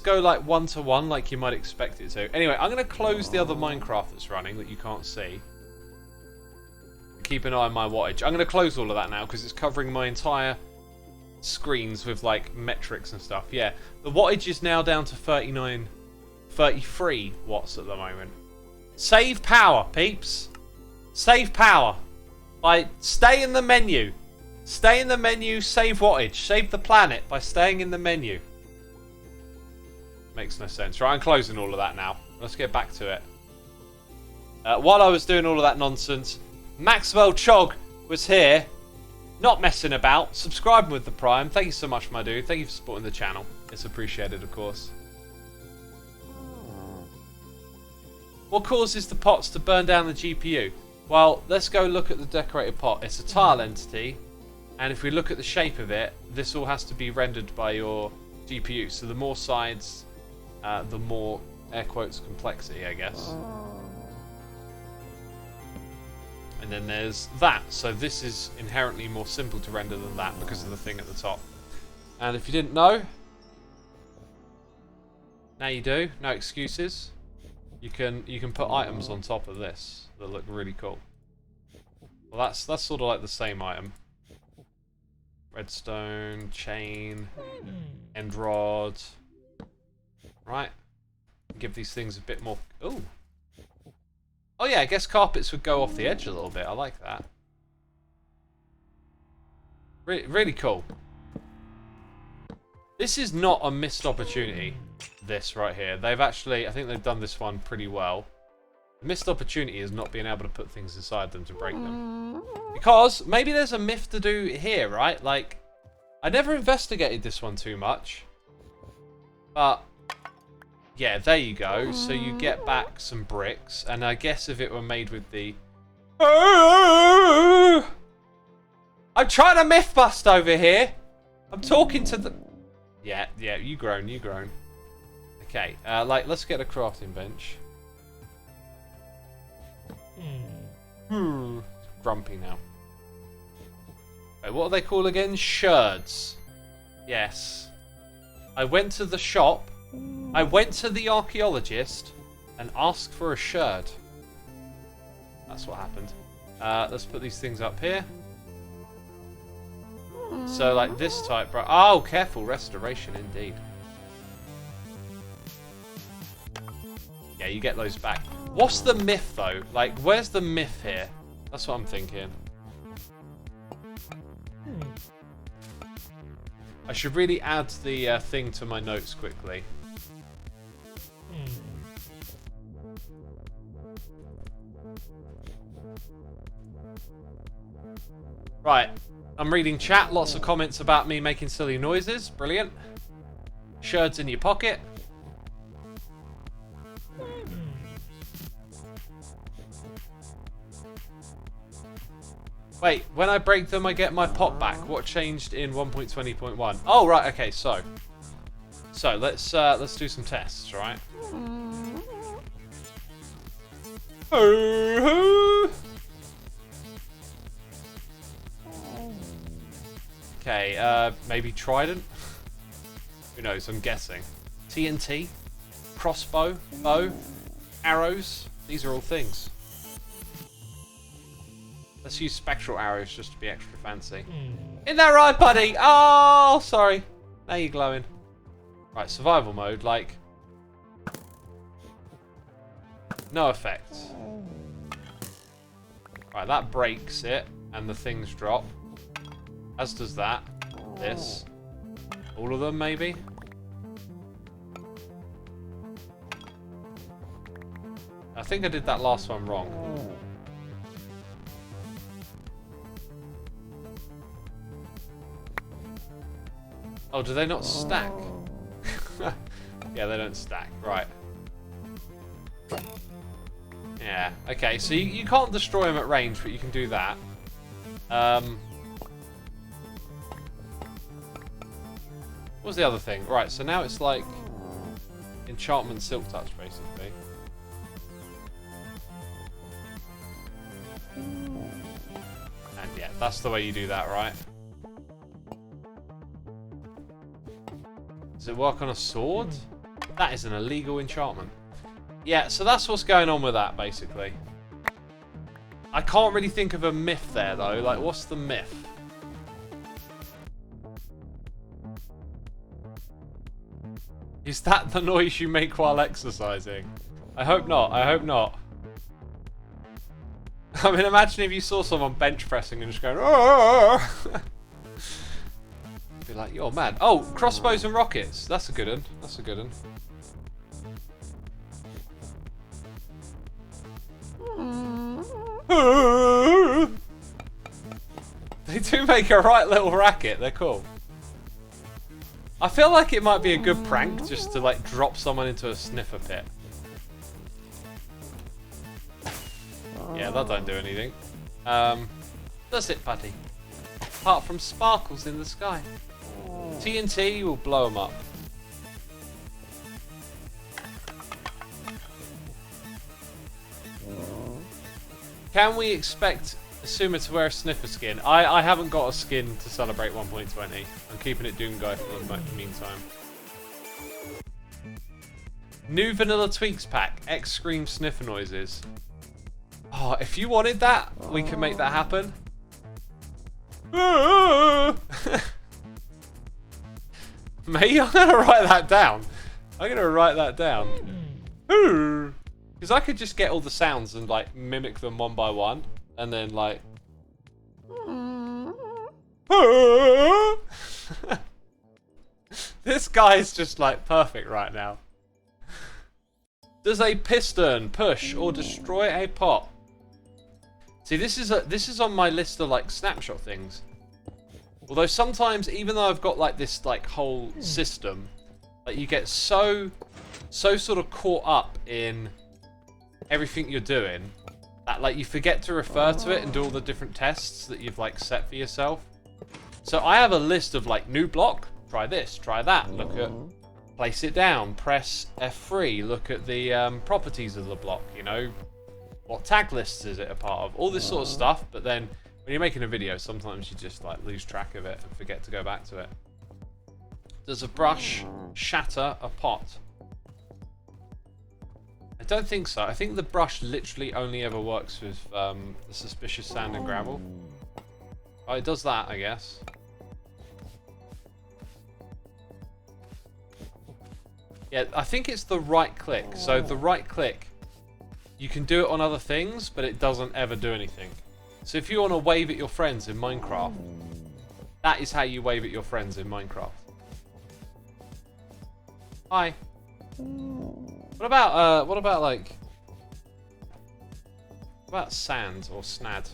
go like 1-to-1 like you might expect it to. Anyway, I'm going to close the other Minecraft that's running that you can't see. Keep an eye on my wattage. I'm going to close all of that now because it's covering my entire screens with like metrics and stuff. Yeah, the wattage is now down to 33 watts at the moment. Save power, peeps. Save power. Stay in the menu. Stay in the menu, save wattage. Save the planet by staying in the menu. Makes no sense. Right, I'm closing all of that now. Let's get back to it. While I was doing all of that nonsense, Maxwell Chog was here, not messing about, subscribing with the Prime. Thank you so much, my dude. Thank you for supporting the channel. It's appreciated, of course. What causes the pots to burn down the GPU? Well, let's go look at the decorated pot. It's a tile entity, and if we look at the shape of it, this all has to be rendered by your GPU. So the more sides, the more, air quotes, complexity, I guess. And then there's that. So this is inherently more simple to render than that because of the thing at the top. And if you didn't know, now you do. No excuses. You can put items on top of this that look really cool. Well, that's sort of like the same item. Redstone, chain, end rod. Right. Give these things a bit more. Ooh. Oh yeah, I guess carpets would go off the edge a little bit. I like that. Really cool. This is not a missed opportunity, this right here. They've actually, I think they've done this one pretty well. The missed opportunity is not being able to put things inside them to break them. Because maybe there's a myth to do here, right? Like, I never investigated this one too much. But yeah, there you go. So you get back some bricks, and I guess if it were made with the... I'm trying to myth bust over here. I'm talking to the... Yeah, you groan. Okay, let's get a crafting bench. Grumpy now. Wait, what are they called again? Sherds. Yes. I went to the shop. I went to the archaeologist and asked for a sherd. That's what happened. Let's put these things up here. So like this type, right? Oh, careful, restoration indeed. Yeah, you get those back. What's the myth though? Like, where's the myth here? That's what I'm thinking. I should really add the thing to my notes quickly. Right, I'm reading chat. Lots of comments about me making silly noises. Brilliant. Sherds in your pocket. Wait, when I break them, I get my pot back. What changed in 1.20.1? Oh, right. Okay, so let's do some tests, right? Okay, maybe trident. Who knows? I'm guessing. TNT, crossbow, bow, arrows. These are all things. Let's use spectral arrows just to be extra fancy. Isn't that right, buddy? Oh, sorry. Now you're glowing. Right, survival mode, like... no effect. Right, that breaks it, and the things drop. As does that. This. All of them, maybe? I think I did that last one wrong. Oh, do they not stack? Yeah, they don't stack. Right. Yeah, okay, so you can't destroy them at range, but you can do that. What was the other thing? Right, so now it's like enchantment silk touch, basically. And yeah, that's the way you do that, right? Does it work on a sword? That is an illegal enchantment. Yeah, so that's what's going on with that, basically. I can't really think of a myth there, though. Like, what's the myth? Is that the noise you make while exercising? I hope not. I hope not. I mean, imagine if you saw someone bench pressing and just going, oh! Be like, you're mad. Oh, crossbows and rockets. That's a good one. That's a good one. They do make a right little racket. They're cool. I feel like it might be a good prank just to like drop someone into a sniffer pit. Yeah, that don't do anything. Does it, buddy? Apart from sparkles in the sky. TNT will blow them up. Can we expect Xisuma to wear a sniffer skin? I haven't got a skin to celebrate 1.20. I'm keeping it Doomguy for the meantime. New vanilla tweaks pack. X scream sniffer noises. Oh, if you wanted that, we can make that happen. Mate, I'm gonna write that down. I'm gonna write that down. Because I could just get all the sounds and like mimic them one by one, and then like. This guy is just like perfect right now. Does a piston push or destroy a pot? See, this is on my list of like snapshot things. Although sometimes, even though I've got like this like whole system, like you get so sort of caught up in everything you're doing that like you forget to refer to it and do all the different tests that you've like set for yourself. So I have a list of like new block, try this, try that, look at place it down, press F3, look at the properties of the block, you know, what tag lists is it a part of, all this sort of stuff. But then when you're making a video, sometimes you just like lose track of it and forget to go back to it. Does a brush shatter a pot? I don't think so. I think the brush literally only ever works with the suspicious sand and gravel. Oh, it does that, I guess. Yeah, I think it's the right click. So the right click, you can do it on other things, but it doesn't ever do anything. So if you want to wave at your friends in Minecraft, that is how you wave at your friends in Minecraft. Hi. What about like, what about sand or snad?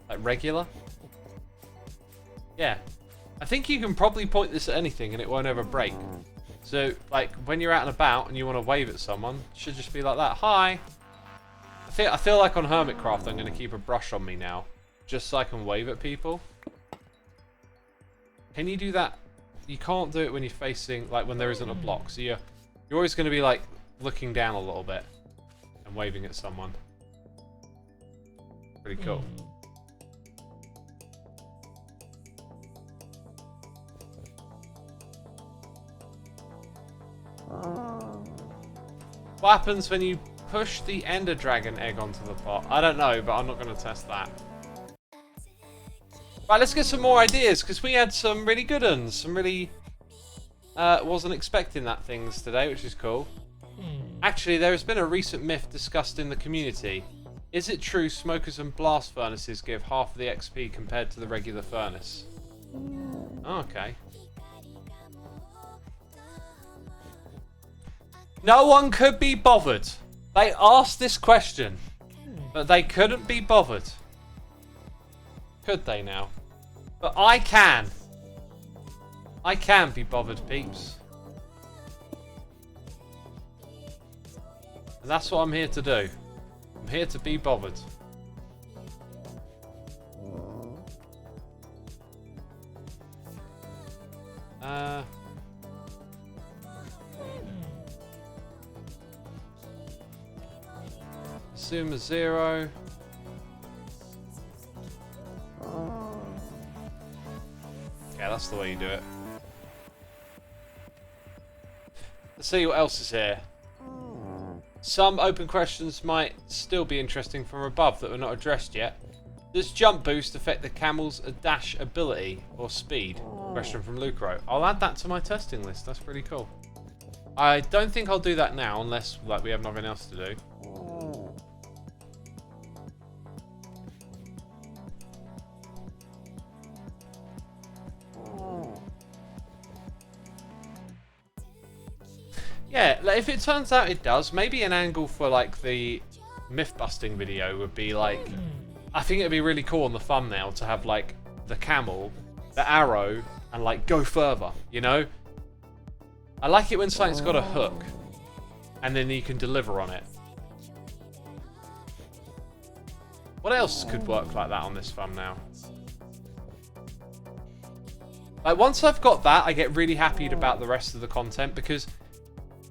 Like regular? Yeah. I think you can probably point this at anything and it won't ever break. So, like, when you're out and about and you want to wave at someone, it should just be like that. Hi! I feel like on Hermitcraft I'm going to keep a brush on me now, just so I can wave at people. Can you do that? You can't do it when you're facing, like, when there isn't a block. So you're always going to be, like, looking down a little bit and waving at someone. Pretty cool. What happens when you push the Ender Dragon egg onto the pot? I don't know, but I'm not going to test that. Right, let's get some more ideas, because we had some really good ones. Some really... wasn't expecting that things today, which is cool. Actually, there has been a recent myth discussed in the community. Is it true smokers and blast furnaces give half of the XP compared to the regular furnace? Oh, okay. No one could be bothered. They asked this question, but they couldn't be bothered. Could they now? But I can. I can be bothered, peeps. And that's what I'm here to do. I'm here to be bothered. Xisuma 0. Okay, that's the way you do it. Let's see what else is here. Some open questions might still be interesting from above that were not addressed yet. Does jump boost affect the camel's dash ability or speed? Question from Lucro. I'll add that to my testing list. That's pretty cool. I don't think I'll do that now unless like we have nothing else to do. Yeah, like if it turns out it does, maybe an angle for like the myth busting video would be like, I think it'd be really cool on the thumbnail to have like the camel, the arrow, and like go further, you know? I like it when something's got a hook and then you can deliver on it. What else could work like that on this thumbnail? Like once I've got that, I get really happy about the rest of the content, because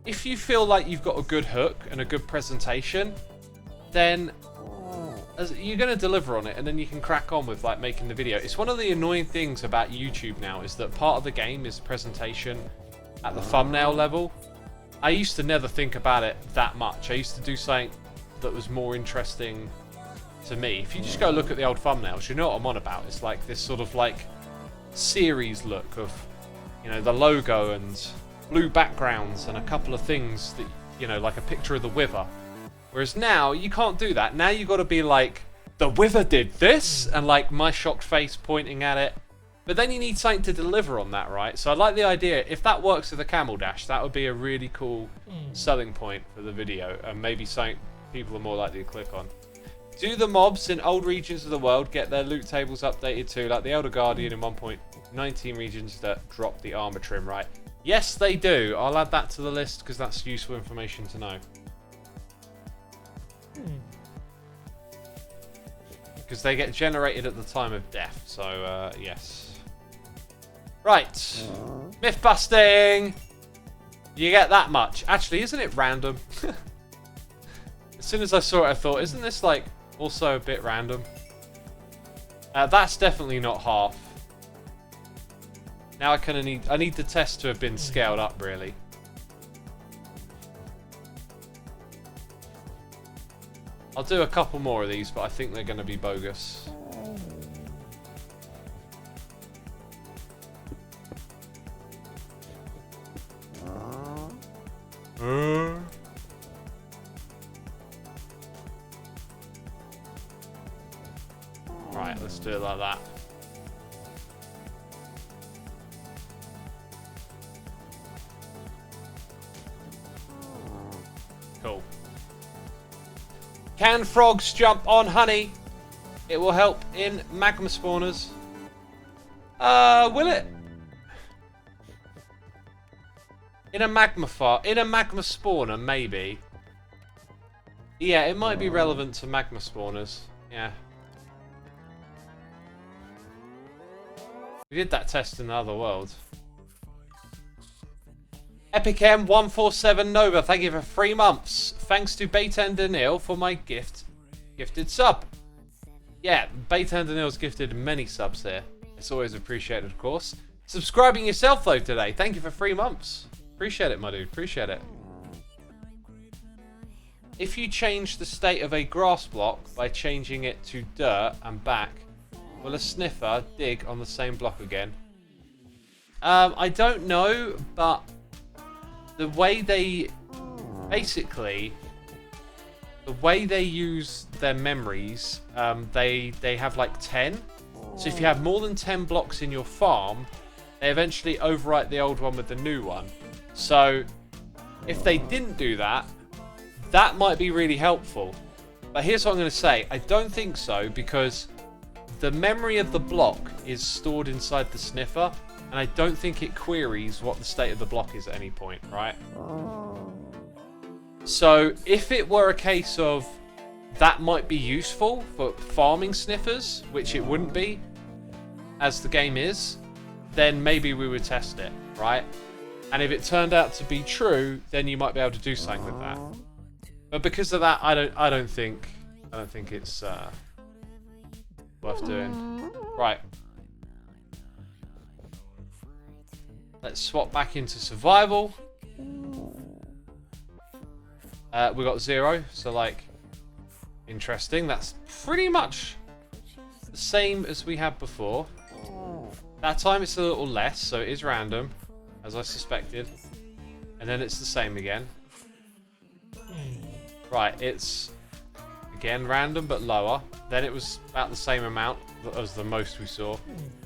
if you feel like you've got a good hook and a good presentation, then you're going to deliver on it, and then you can crack on with like making the video. It's one of the annoying things about YouTube now, is that part of the game is presentation at the thumbnail level. I used to never think about it that much. I used to do something that was more interesting to me. If you just go look at the old thumbnails, you know what I'm on about. It's like this sort of like series look of, you know, the logo and blue backgrounds and a couple of things that, you know, like a picture of the Wither. Whereas now you can't do that. Now you got to be like, the Wither did this, and like my shocked face pointing at it. But then you need something to deliver on that, right? So I like the idea. If that works with a camel dash, that would be a really cool selling point for the video, and maybe something people are more likely to click on. Do the mobs in old regions of the world get their loot tables updated too, like the Elder Guardian in 1.19 regions that drop the armor trim, right? Yes, they do. I'll add that to the list because that's useful information to know. Because they get generated at the time of death, so yes. Right. Myth busting! You get that much. Actually, isn't it random? As soon as I saw it, I thought, isn't this like also a bit random? That's definitely not half. Now I need the test to have been scaled up, really. I'll do a couple more of these, but I think they're going to be bogus. Right, let's do it like that. Cool. Can frogs jump on honey? It will help in magma spawners. Will it? In a magma spawner, maybe. Yeah, it might be relevant to magma spawners. Yeah. We did that test in the other world. Epic M147 Nova, thank you for 3 months. Thanks to Beta and Daniil for my gifted sub. Yeah, Beta and Daniil's gifted many subs here. It's always appreciated, of course. Subscribing yourself though today. Thank you for 3 months. Appreciate it, my dude. Appreciate it. If you change the state of a grass block by changing it to dirt and back, will a sniffer dig on the same block again? I don't know, but the way they use their memories, they have like 10. So if you have more than 10 blocks in your farm, they eventually overwrite the old one with the new one. So if they didn't do that, that might be really helpful. But here's what I'm going to say. I don't think so, because the memory of the block is stored inside the sniffer, and I don't think it queries what the state of the block is at any point, right? So if it were a case of that might be useful for farming sniffers, which it wouldn't be, as the game is, then maybe we would test it, right? And if it turned out to be true, then you might be able to do something with that. But because of that, I don't think it's worth doing. Right. Let's swap back into survival. We got 0, so like, interesting. That's pretty much the same as we had before. That time it's a little less, so it is random, as I suspected. And then it's the same again. Right, it's again random but lower. Then it was about the same amount as the most we saw.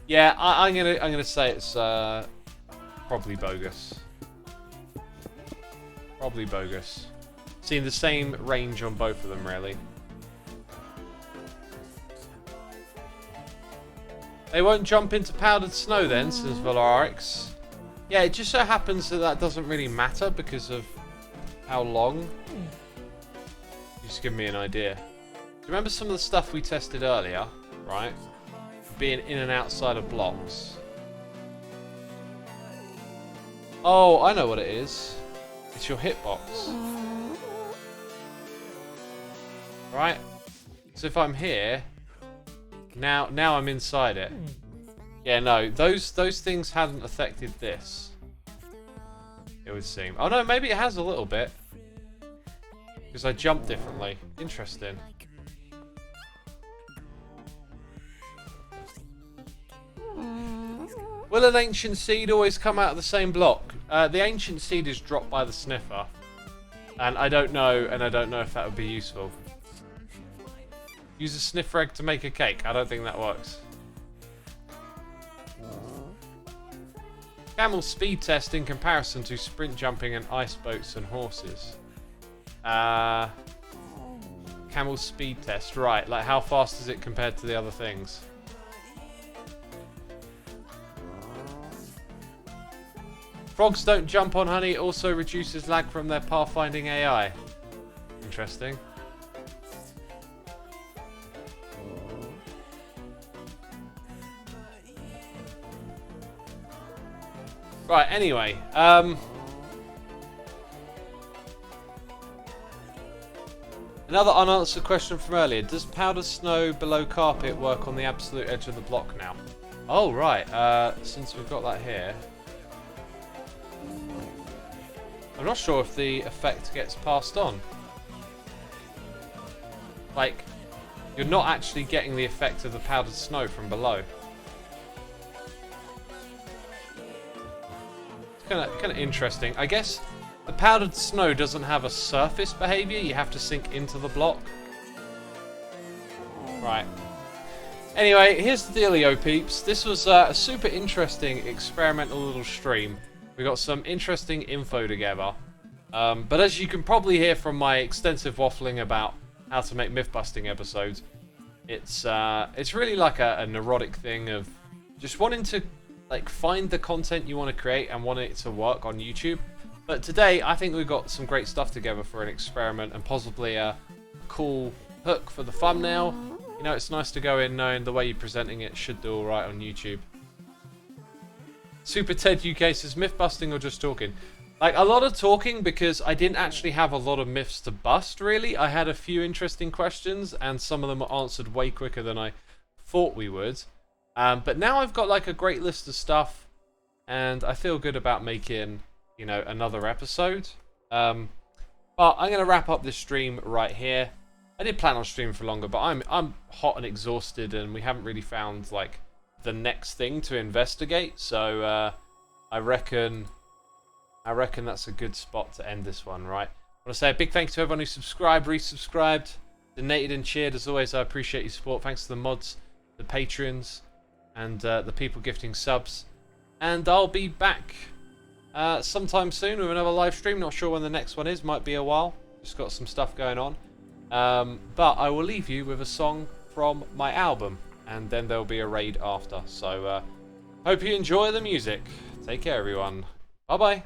Yeah, I'm gonna say it's probably bogus. Probably bogus. Seeing the same range on both of them, really. They won't jump into powdered snow then, says Valarix. Yeah, it just so happens that that doesn't really matter because of how long. Just give me an idea. Do you remember some of the stuff we tested earlier, right? Being in and outside of blocks. Oh, I know what it is. It's your hitbox. Right? So if I'm here, now I'm inside it. Yeah, no, those things hadn't affected this. It would seem. Oh no, maybe it has a little bit. Because I jump differently. Interesting. Will an ancient seed always come out of the same block? The ancient seed is dropped by the sniffer. And I don't know if that would be useful. Use a sniffer egg to make a cake. I don't think that works. Camel speed test in comparison to sprint jumping and ice boats and horses. Camel speed test, right. Like how fast is it compared to the other things? Frogs don't jump on honey, also reduces lag from their pathfinding AI. Interesting. Right, anyway, another unanswered question from earlier. Does powdered snow below carpet work on the absolute edge of the block now? Oh, right, since we've got that here. I'm not sure if the effect gets passed on. Like, you're not actually getting the effect of the powdered snow from below. Kind of interesting. I guess the powdered snow doesn't have a surface behavior. You have to sink into the block. Right. Anyway, here's the dealio, peeps. This was a super interesting experimental little stream. We got some interesting info together. But as you can probably hear from my extensive waffling about how to make myth-busting episodes, it's really like a neurotic thing of just wanting to like find the content you want to create and want it to work on YouTube. But today I think we've got some great stuff together for an experiment and possibly a cool hook for the thumbnail. You know, it's nice to go in knowing the way you're presenting it should do alright on YouTube. Super Ted UK says, myth busting or just talking? Like, a lot of talking because I didn't actually have a lot of myths to bust, really. I had a few interesting questions and some of them were answered way quicker than I thought we would. But now I've got like a great list of stuff and I feel good about making, you know, another episode. But I'm going to wrap up this stream right here. I did plan on streaming for longer, but I'm hot and exhausted and we haven't really found like the next thing to investigate. So I reckon that's a good spot to end this one, right? I want to say a big thanks to everyone who subscribed, resubscribed, donated and cheered. As always, I appreciate your support. Thanks to the mods, the patrons, and the people gifting subs. And I'll be back sometime soon with another live stream. Not sure when the next one is. Might be a while. Just got some stuff going on. But I will leave you with a song from my album. And then there'll be a raid after. So hope you enjoy the music. Take care, everyone. Bye-bye.